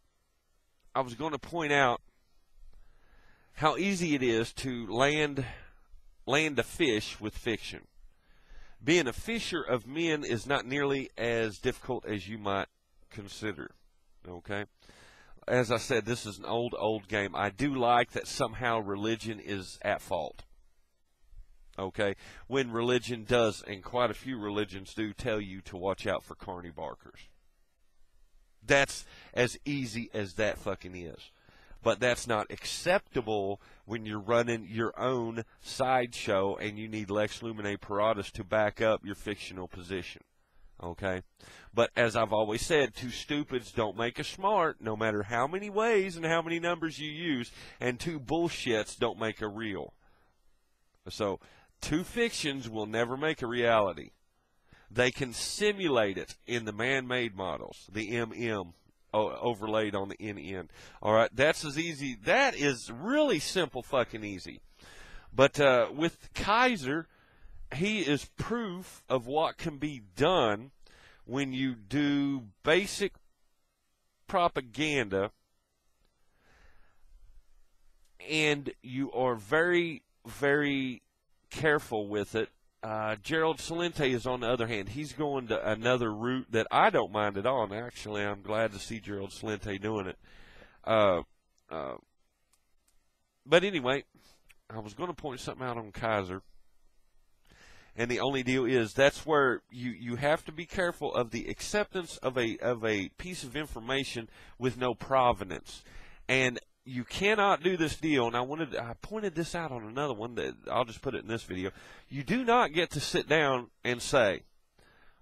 was going to point out how easy it is to land a fish with fiction. Being a fisher of men is not nearly as difficult as you might consider, okay? As I said, this is an old game. I do like that somehow religion is at fault, okay? When religion does, and quite a few religions do, tell you to watch out for carny barkers. That's as easy as that fucking is. But that's not acceptable when you're running your own sideshow and you need Lex Luminae Paratus to back up your fictional position. Okay? But as I've always said, two stupids don't make a smart, no matter how many ways and how many numbers you use, and two bullshits don't make a real. So, two fictions will never make a reality. They can simulate it in the man-made models, the MM overlaid on the NN. All right, that's as easy. That is really simple fucking easy. But with Kaiser, he is proof of what can be done when you do basic propaganda and you are very, very careful with it. Gerald Celente is, on the other hand, he's going to another route that I don't mind at all. And actually, I'm glad to see Gerald Celente doing it. But anyway, I was going to point something out on Kaiser. And the only deal is that's where you have to be careful of the acceptance of a piece of information with no provenance. And you cannot do this deal, and I pointed this out on another one, that I'll just put it in this video. You do not get to sit down and say,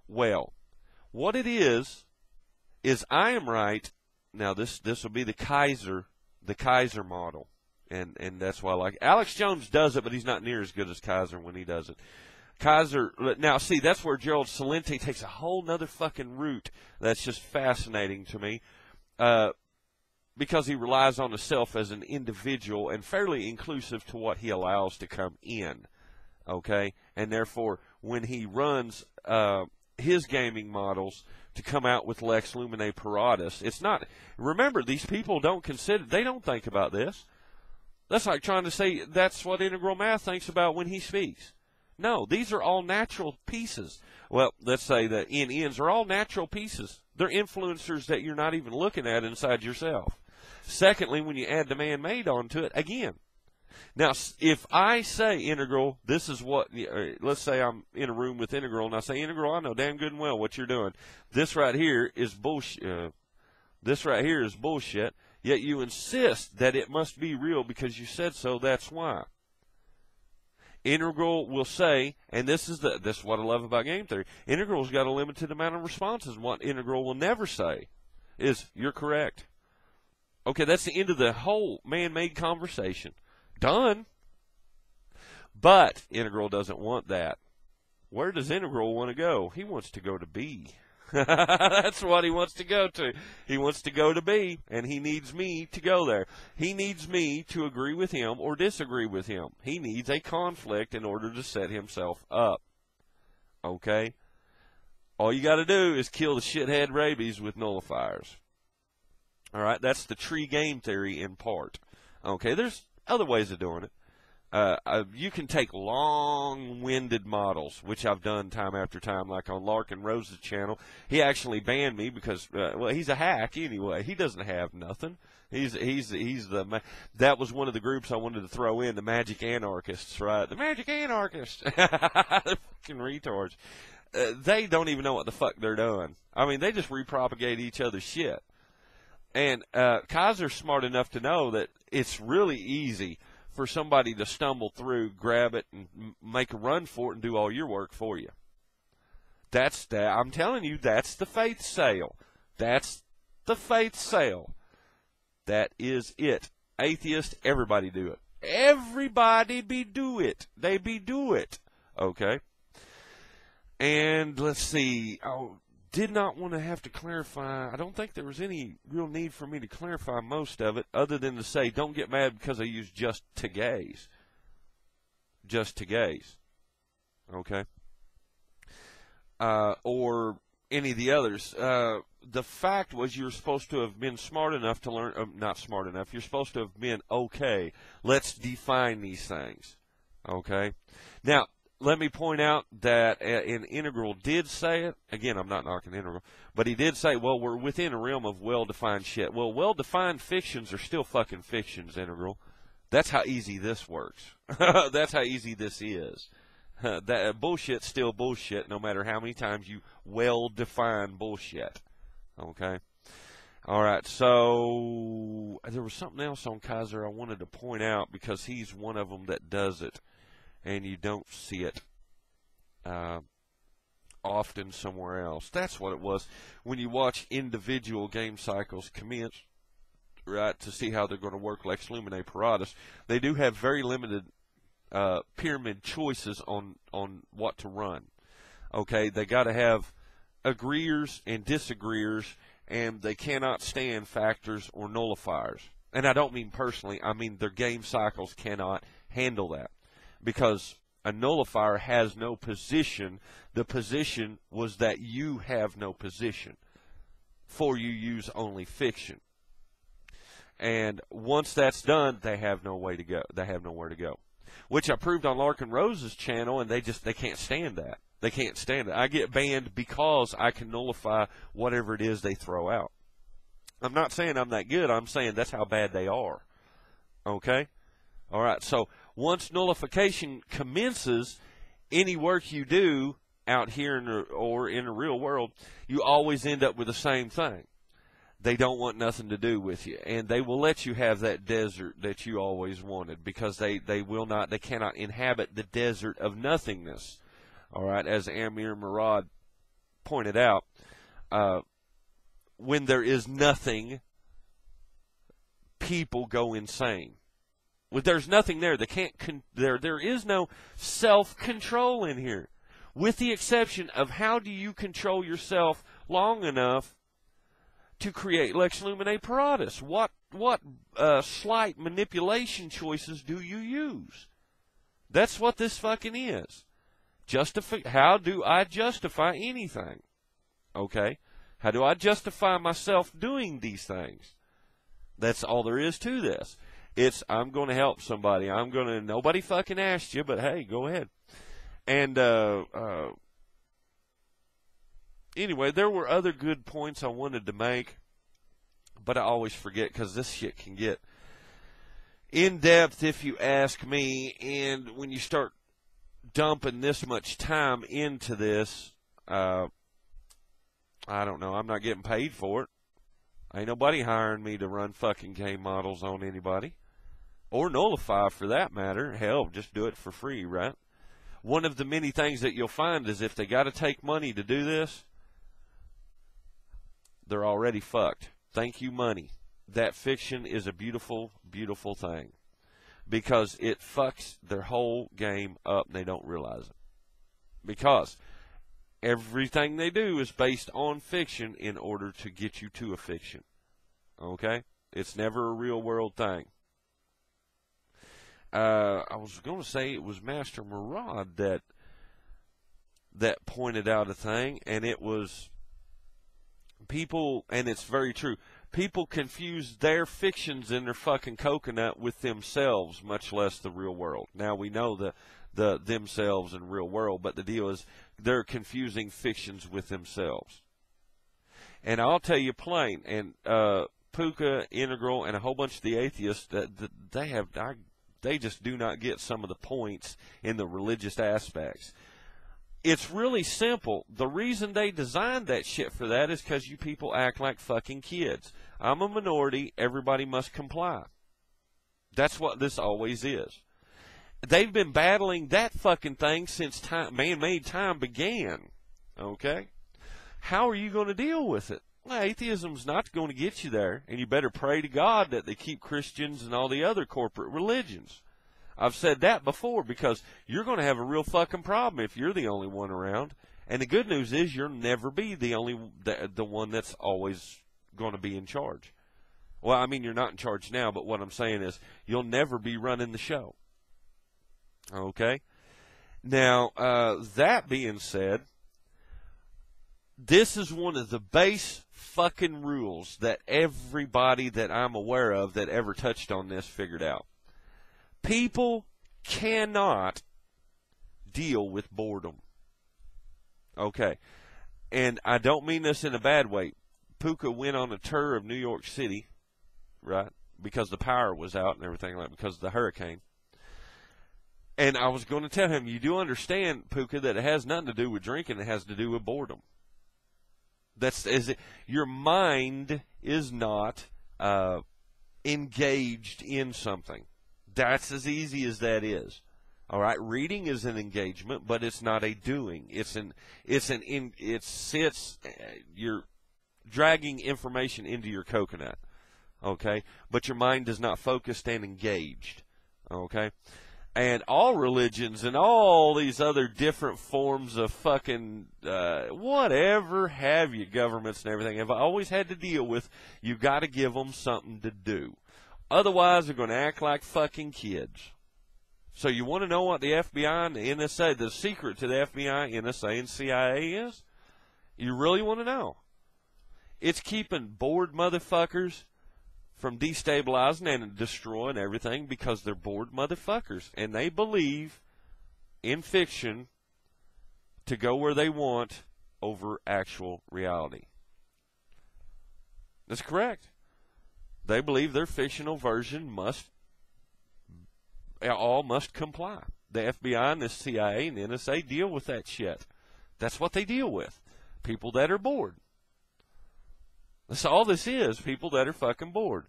well, what it is I am right. Now this will be the Kaiser model, and that's why I like it. Alex Jones does it, but he's not near as good as Kaiser when he does it. Kaiser, now see, that's where Gerald Celente takes a whole nother fucking route that's just fascinating to me. Because he relies on himself as an individual and fairly inclusive to what he allows to come in, okay? And therefore, when he runs his gaming models to come out with Lex Luminae Paratus, it's not, remember, these people don't they don't think about this. That's like trying to say that's what integral math thinks about when he speaks. No, these are all natural pieces. Well, let's say the NNs are all natural pieces. They're influencers that you're not even looking at inside yourself. Secondly, when you add the man-made onto it, again. Now, if I say integral, this is what, let's say I'm in a room with integral, and I say, integral, I know damn good and well what you're doing. This right here is bullshit. Yet you insist that it must be real because you said so, that's why. Integral will say, and this is what I love about game theory, integral's got a limited amount of responses, and what integral will never say is, you're correct. Okay, that's the end of the whole man-made conversation. Done. But integral doesn't want that. Where does integral want to go? He wants to go to B. That's what he wants to go to. He wants to go to B, and he needs me to go there. He needs me to agree with him or disagree with him. He needs a conflict in order to set himself up. Okay? All you got to do is kill the shithead rabies with nullifiers. All right, that's the tree game theory in part. Okay, there's other ways of doing it. You can take long-winded models, which I've done time after time, like on Larkin Rose's channel. He actually banned me because, well, he's a hack anyway. He doesn't have nothing. That was one of the groups I wanted to throw in, the Magic Anarchists, right? The Magic Anarchists. They're fucking retards. They don't even know what the fuck they're doing. I mean, they just repropagate each other's shit. And Kaiser's smart enough to know that it's really easy for somebody to stumble through, grab it, and make a run for it and do all your work for you. That's that. I'm telling you, that's the faith sale. That's the faith sale. That is it. Atheist, everybody do it. Everybody do it. They do it. Okay? And let's see. I did not want to have to clarify. I don't think there was any real need for me to clarify most of it, other than to say, don't get mad because I use just to gaze. Just to gaze. Okay? Or any of the others. The fact was you're supposed to have been smart enough to learn, not smart enough, you're supposed to have been, okay, let's define these things. Okay? Now, let me point out that an Integral did say it. Again, I'm not knocking Integral. But he did say, well, we're within a realm of well-defined shit. Well, well-defined fictions are still fucking fictions, Integral. That's how easy this works. That's how easy this is. That bullshit's still bullshit no matter how many times you well-define bullshit. Okay? All right, so there was something else on Kaiser I wanted to point out because he's one of them that does it. And you don't see it often somewhere else. That's what it was. When you watch individual game cycles commence, right, to see how they're going to work Lex Luminae Paratus, they do have very limited pyramid choices on what to run. Okay, they got to have agreeers and disagreeers, and they cannot stand factors or nullifiers. And I don't mean personally. I mean their game cycles cannot handle that. Because a nullifier has no position. The position was that you have no position. For you use only fiction. And once that's done, they have no way to go. They have nowhere to go. Which I proved on Larkin Rose's channel, and they can't stand that. They can't stand it. I get banned because I can nullify whatever it is they throw out. I'm not saying I'm that good. I'm saying that's how bad they are. Okay? All right, so once nullification commences, any work you do out here or in the real world, you always end up with the same thing. They don't want nothing to do with you, and they will let you have that desert that you always wanted because they cannot inhabit the desert of nothingness. All right, as Amir Murad pointed out, when there is nothing, people go insane. Well, there's nothing there. There is no self-control in here. With the exception of how do you control yourself long enough to create Lex Luminae Paratus? What slight manipulation choices do you use? That's what this fucking is. How do I justify anything? Okay? How do I justify myself doing these things? That's all there is to this. I'm going to help somebody. Nobody fucking asked you, but hey, go ahead. And, anyway, there were other good points I wanted to make, but I always forget because this shit can get in depth if you ask me. And when you start dumping this much time into this, I don't know. I'm not getting paid for it. Ain't nobody hiring me to run fucking game models on anybody. Or nullify, for that matter. Hell, just do it for free, right? One of the many things that you'll find is if they got to take money to do this, they're already fucked. Thank you, money. That fiction is a beautiful, beautiful thing. Because it fucks their whole game up and they don't realize it. Because everything they do is based on fiction in order to get you to a fiction. Okay? It's never a real world thing. I was going to say it was Master Murad that pointed out a thing, and it was people, and it's very true, people confuse their fictions in their fucking coconut with themselves, much less the real world. Now, we know the themselves and real world, but the deal is they're confusing fictions with themselves. And I'll tell you plain, and Puka, Integral, and a whole bunch of the atheists, they just do not get some of the points in the religious aspects. It's really simple. The reason they designed that shit for that is because you people act like fucking kids. I'm a minority. Everybody must comply. That's what this always is. They've been battling that fucking thing since man-made time began. Okay? How are you going to deal with it? Well, atheism's not going to get you there, and you better pray to God that they keep Christians and all the other corporate religions. I've said that before, because you're going to have a real fucking problem if you're the only one around. And the good news is you'll never be the one that's always going to be in charge. Well, I mean, you're not in charge now, but what I'm saying is you'll never be running the show. Okay? Now, that being said, this is one of the base fucking rules that everybody that I'm aware of that ever touched on this figured out. People cannot deal with boredom. Okay. And I don't mean this in a bad way. Puka went on a tour of New York City, right? Because the power was out and everything like that, because of the hurricane. And I was going to tell him, you do understand, Puka, that it has nothing to do with drinking, it has to do with boredom. Your mind is not engaged in something. That's as easy as that is. All right, reading is an engagement, but it's not a doing. You're dragging information into your coconut. Okay, but your mind is not focused and engaged. Okay. And all religions and all these other different forms of fucking whatever have you, governments and everything, have always had to deal with, you got to give them something to do. Otherwise, they're going to act like fucking kids. So you want to know what the FBI and the NSA, the secret to the FBI, NSA, and CIA is? You really want to know? It's keeping bored motherfuckers from destabilizing and destroying everything, because they're bored motherfuckers. And they believe in fiction to go where they want over actual reality. That's correct. They believe their fictional version must comply. The FBI and the CIA and the NSA deal with that shit. That's what they deal with. People that are bored. That's all this is, people that are fucking bored.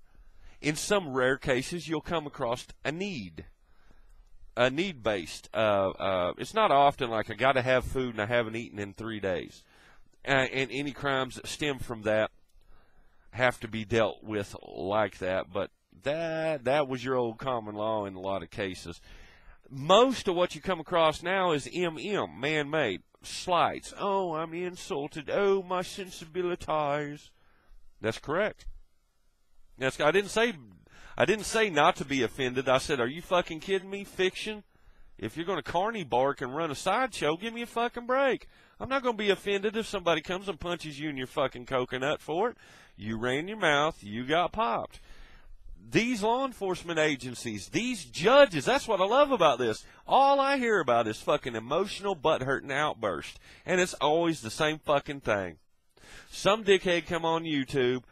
In some rare cases, you'll come across a need. A need-based. It's not often like, I got to have food and I haven't eaten in 3 days. And any crimes that stem from that have to be dealt with like that. But that was your old common law in a lot of cases. Most of what you come across now is man-made. Slights. Oh, I'm insulted. Oh, my sensibilities. That's correct. I didn't say not to be offended. I said, are you fucking kidding me? Fiction? If you're going to carny bark and run a sideshow, give me a fucking break. I'm not going to be offended if somebody comes and punches you in your fucking coconut for it. You ran your mouth. You got popped. These law enforcement agencies, these judges, that's what I love about this. All I hear about is fucking emotional butt-hurting outburst. And it's always the same fucking thing. Some dickhead come on YouTube,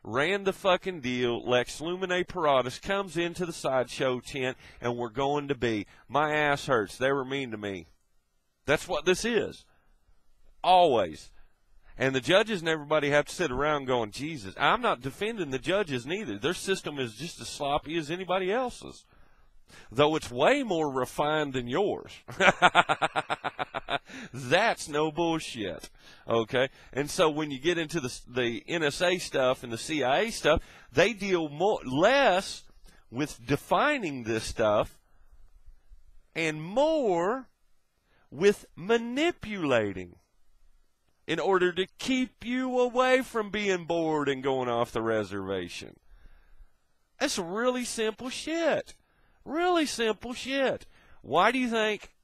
ran the fucking deal, Lex Lumine Paratus comes into the sideshow tent, and we're going to be. My ass hurts. They were mean to me. That's what this is. Always. And the judges and everybody have to sit around going, Jesus, I'm not defending the judges neither. Their system is just as sloppy as anybody else's. Though it's way more refined than yours. That's no bullshit. Okay? And so when you get into the NSA stuff and the CIA stuff, they deal less with defining this stuff and more with manipulating in order to keep you away from being bored and going off the reservation. That's really simple shit. Really simple shit. Why do you think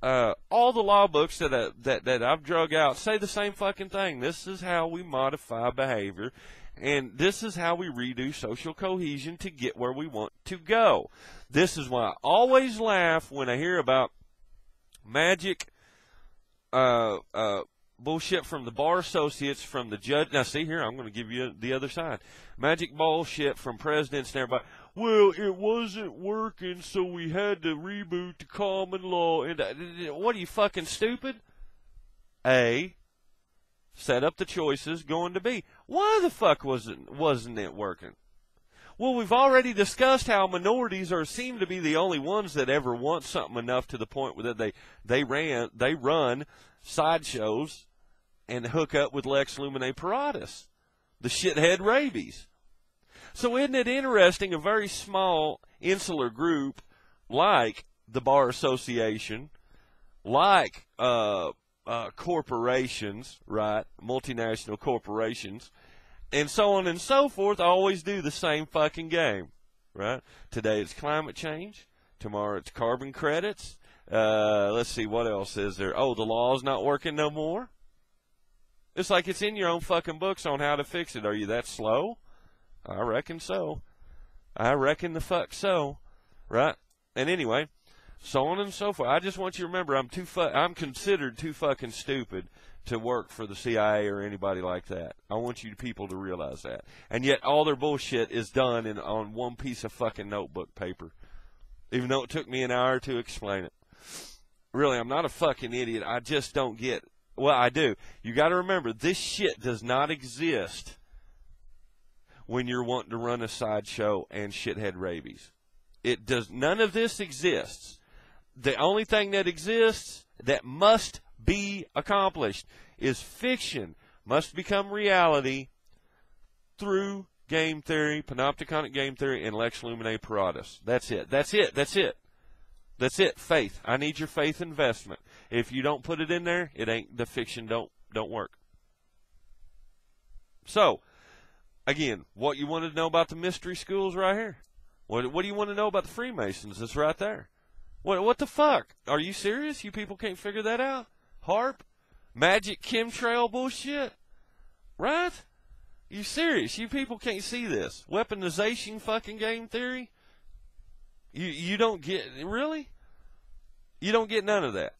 all the law books that I've drug out say the same fucking thing? This is how we modify behavior, and this is how we redo social cohesion to get where we want to go. This is why I always laugh when I hear about magic bullshit from the bar associates, from the judge. Now, see here, I'm going to give you the other side. Magic bullshit from presidents and everybody. Well, it wasn't working, so we had to reboot the common law. And what are you, fucking stupid? A, set up the choices going to B. Why the fuck wasn't it working? Well, we've already discussed how minorities seem to be the only ones that ever want something enough to the point that they run sideshows and hook up with Lex Luminae Paratus, the shithead rabies. So isn't it interesting, a very small insular group like the Bar Association, like corporations, right, multinational corporations, and so on and so forth, always do the same fucking game, right? Today it's climate change. Tomorrow it's carbon credits. Let's see, what else is there? Oh, the law's not working no more. It's like it's in your own fucking books on how to fix it. Are you that slow? I reckon so. I reckon the fuck so, right? And anyway, so on and so forth. I just want you to remember, I'm considered too fucking stupid to work for the CIA or anybody like that. I want you people to realize that. And yet all their bullshit is done on one piece of fucking notebook paper, even though it took me an hour to explain it. Really, I'm not a fucking idiot. I just don't get. Well, I do. You got to remember, this shit does not exist when you're wanting to run a sideshow and shithead rabies. It does. None of this exists. The only thing that exists that must be accomplished is fiction must become reality through game theory, panopticonic game theory, and Lex Luminae Paratus. That's it. That's it. That's it. That's it. Faith. I need your faith investment. If you don't put it in there, it ain't, the fiction don't work. So, again, what you want to know about the mystery schools right here? What do you want to know about the Freemasons? It's right there. What the fuck? Are you serious? You people can't figure that out? HARP? Magic chemtrail bullshit? Right? You serious? You people can't see this. Weaponization fucking game theory? You don't get, really? You don't get none of that.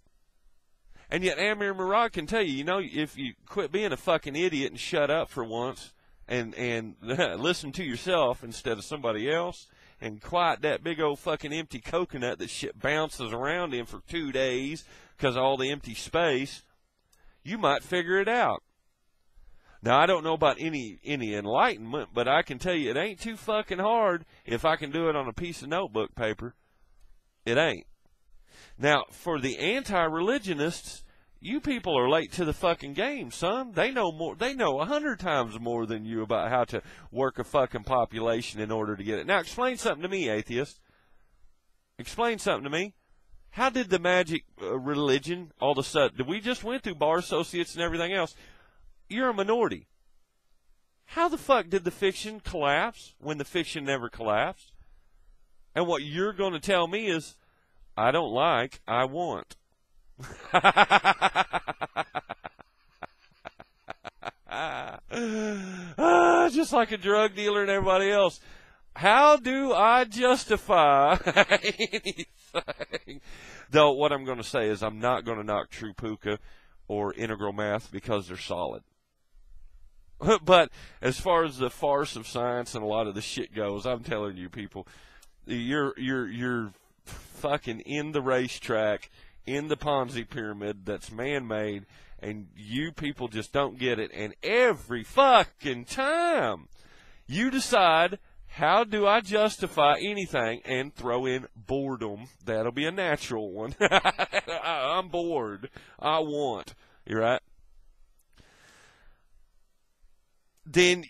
And yet Amir Murad can tell you, if you quit being a fucking idiot and shut up for once and listen to yourself instead of somebody else and quiet that big old fucking empty coconut that shit bounces around in for 2 days because of all the empty space, you might figure it out. Now, I don't know about any enlightenment, but I can tell you it ain't too fucking hard if I can do it on a piece of notebook paper. It ain't. Now, for the anti-religionists, you people are late to the fucking game, son. They know more. They know 100 times more than you about how to work a fucking population in order to get it. Now, explain something to me, atheist. Explain something to me. How did the magic religion all of a sudden? We just went through bar associates and everything else. You're a minority. How the fuck did the fiction collapse when the fiction never collapsed? And what you're going to tell me is, I don't like, I want. Just like a drug dealer and everybody else. How do I justify anything? Though what I'm going to say is I'm not going to knock True Puka or integral math because they're solid. But as far as the farce of science and a lot of the shit goes, I'm telling you people, you're fucking in the racetrack, in the Ponzi pyramid that's man-made, and you people just don't get it. And every fucking time you decide, how do I justify anything, and throw in boredom, that'll be a natural one. I'm bored. I want. You're right. Then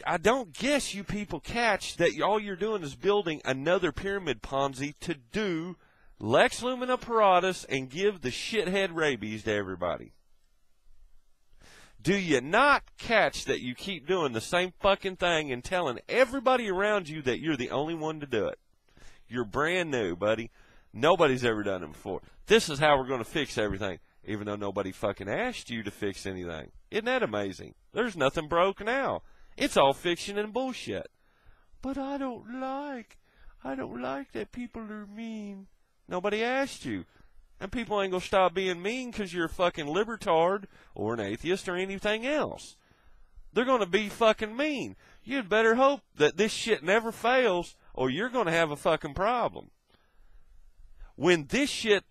I don't guess you people catch that all you're doing is building another pyramid Ponzi to do Lex Lumina Paratus and give the shithead rabies to everybody. Do you not catch that you keep doing the same fucking thing and telling everybody around you that you're the only one to do it? You're brand new, buddy. Nobody's ever done it before. This is how we're going to fix everything, even though nobody fucking asked you to fix anything. Isn't that amazing? There's nothing broke now. It's all fiction and bullshit. But I don't like that people are mean. Nobody asked you. And people ain't going to stop being mean because you're a fucking libertard or an atheist or anything else. They're going to be fucking mean. You'd better hope that this shit never fails or you're going to have a fucking problem. When this shit,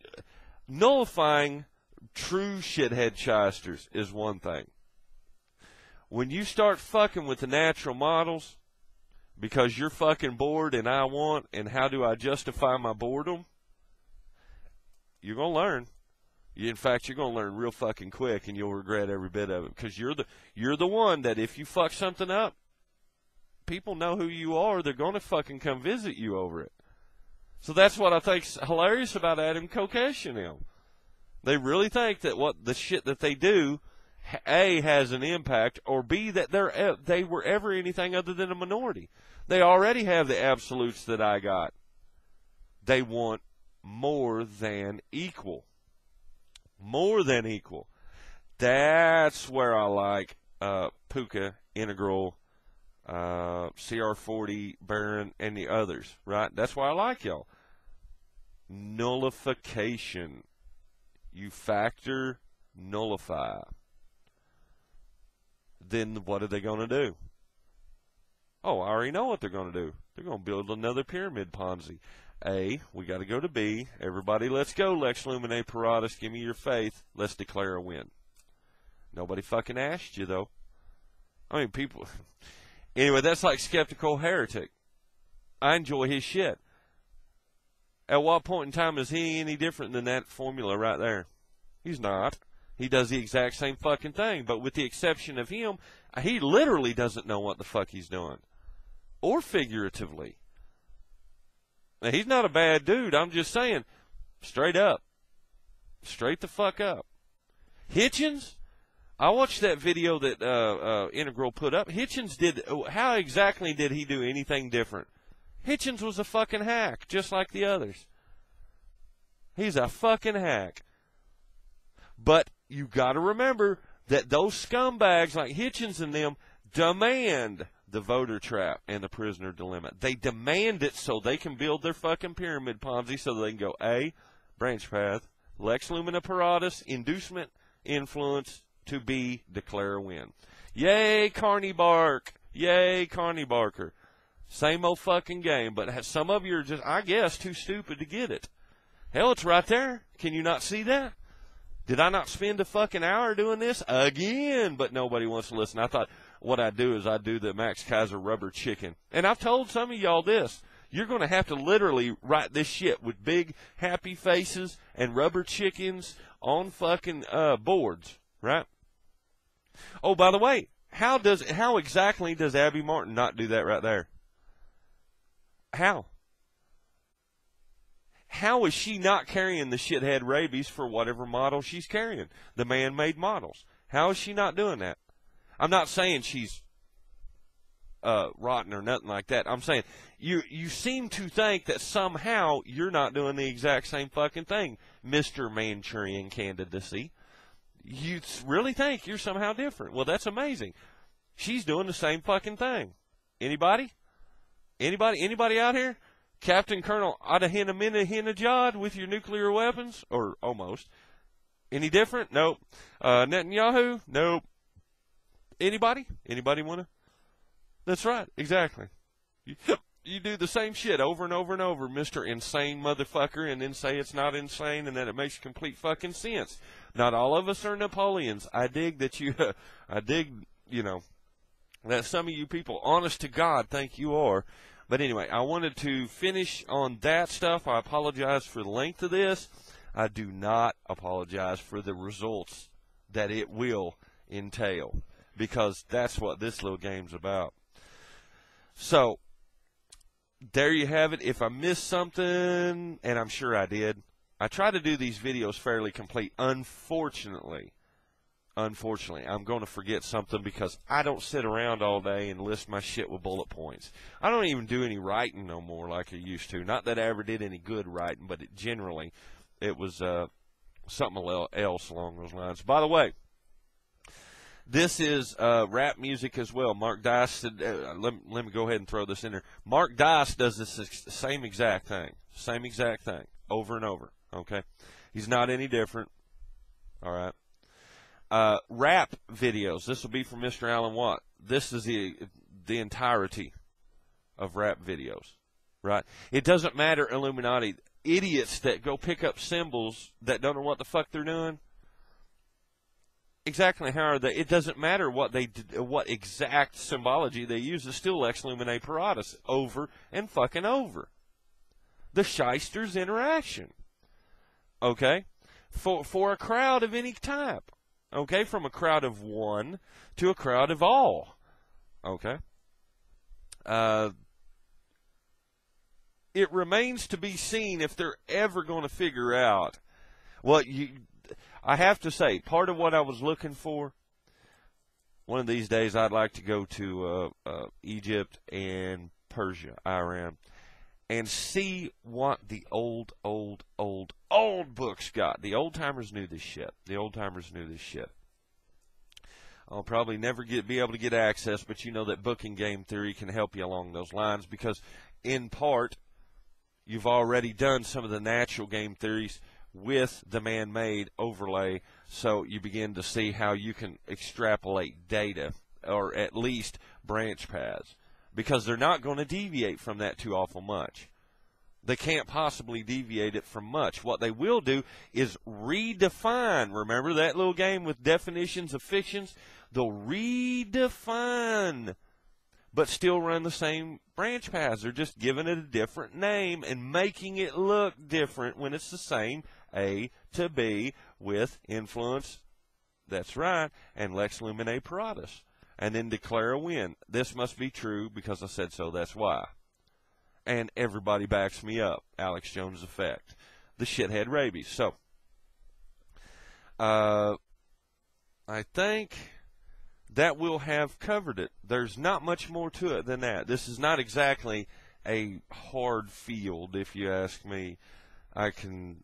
nullifying true shithead shysters is one thing. When you start fucking with the natural models because you're fucking bored and I want, and how do I justify my boredom? You're going to learn. In fact, you're going to learn real fucking quick, and you'll regret every bit of it, because you're the one that if you fuck something up, people know who you are. They're going to fucking come visit you over it. So that's what I think's hilarious about Adam Kokesh and them. They really think that what the shit that they do, A, has an impact, or B, that they were ever anything other than a minority. They already have the absolutes that I got. They want more than equal. More than equal. That's where I like Puka, Integral, CR40, Baron, and the others, right? That's why I like y'all. Nullification. You factor, nullify. Then what are they going to do? Oh, I already know what they're going to do. They're going to build another pyramid Ponzi. A, we got to go to B. Everybody, let's go, Lex Lumine Paratus. Give me your faith. Let's declare a win. Nobody fucking asked you, though. I mean, people... Anyway, that's like Skeptical Heretic. I enjoy his shit. At what point in time is he any different than that formula right there? He's not. He does the exact same fucking thing, but with the exception of him, he literally doesn't know what the fuck he's doing. Or figuratively. Now, he's not a bad dude. I'm just saying, straight up. Straight the fuck up. Hitchens? I watched that video that Integral put up. Hitchens did, how exactly did he do anything different? Hitchens was a fucking hack, just like the others. He's a fucking hack. But you got to remember that those scumbags like Hitchens and them demand the voter trap and the prisoner dilemma. They demand it so they can build their fucking pyramid Ponzi so they can go A, branch path, Lex Lumina Paratus, inducement, influence, to B, declare a win. Yay, Carney Bark. Yay, Carney Barker. Same old fucking game, but some of you are just, I guess, too stupid to get it. Hell, it's right there. Can you not see that? Did I not spend a fucking hour doing this? Again, but nobody wants to listen. I thought what I do is I do the Max Kaiser rubber chicken. And I've told some of y'all this. You're going to have to literally write this shit with big happy faces and rubber chickens on fucking boards, right? Oh, by the way, how exactly does Abby Martin not do that right there? How? How is she not carrying the shithead rabies for whatever model she's carrying? The man-made models. How is she not doing that? I'm not saying she's rotten or nothing like that. I'm saying you seem to think that somehow you're not doing the exact same fucking thing, Mr. Manchurian candidacy. You really think you're somehow different. Well, that's amazing. She's doing the same fucking thing. Anybody? Anybody out here? Captain Colonel Ahmadinejad with your nuclear weapons? Or almost. Any different? Nope. Netanyahu? Nope. Anybody? Anybody want to? That's right. Exactly. You do the same shit over and over and over, Mr. Insane Motherfucker, and then say it's not insane and that it makes complete fucking sense. Not all of us are Napoleons. I dig that that some of you people, honest to God, think you are. But anyway, I wanted to finish on that stuff. I apologize for the length of this. I do not apologize for the results that it will entail, because that's what this little game's about. So, there you have it. If I missed something, and I'm sure I did, I try to do these videos fairly complete. Unfortunately, I'm going to forget something because I don't sit around all day and list my shit with bullet points. I don't even do any writing no more like I used to. Not that I ever did any good writing, but generally it was something else along those lines. By the way, this is rap music as well. Mark Dice, let me go ahead and throw this in there. Mark Dice does this same exact thing, over and over, okay? He's not any different, all right? Rap videos, this will be from Mr. Alan Watt. This is the entirety of rap videos, right? It doesn't matter, Illuminati, idiots that go pick up symbols that don't know what the fuck they're doing. Exactly how are they? It doesn't matter what exact symbology they use. It's still Lex Lumine Paratus over and fucking over. The Shyster's interaction. Okay? for a crowd of any type. Okay, from a crowd of one to a crowd of all. Okay. It remains to be seen if they're ever going to figure out what I have to say, part of what I was looking for, one of these days I'd like to go to Egypt and Persia, Iran, and see what the old books got. The old-timers knew this shit. I'll probably never be able to get access, but you know that booking game theory can help you along those lines because, in part, you've already done some of the natural game theories with the man-made overlay, so you begin to see how you can extrapolate data, or at least branch paths, because they're not going to deviate from that too awful much. They can't possibly deviate it from much. What they will do is redefine. Remember that little game with definitions of fictions? They'll redefine, but still run the same branch paths. They're just giving it a different name and making it look different when it's the same A to B with influence. That's right. And Lex Lumine Paratus. And then declare a win. This must be true because I said so. That's why. And everybody backs me up. Alex Jones effect. The shithead rabies. So, I think that will have covered it. There's not much more to it than that. This is not exactly a hard field, if you ask me. I can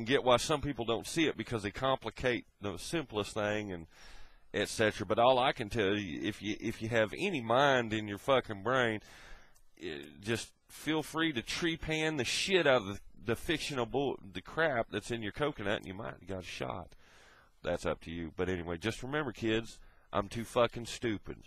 get why some people don't see it because they complicate the simplest thing and etc. But all I can tell you, if you have any mind in your fucking brain, just feel free to tree pan the shit out of the fictional the crap that's in your coconut, and you might have got a shot. That's up to you. But anyway, just remember, kids, I'm too fucking stupid.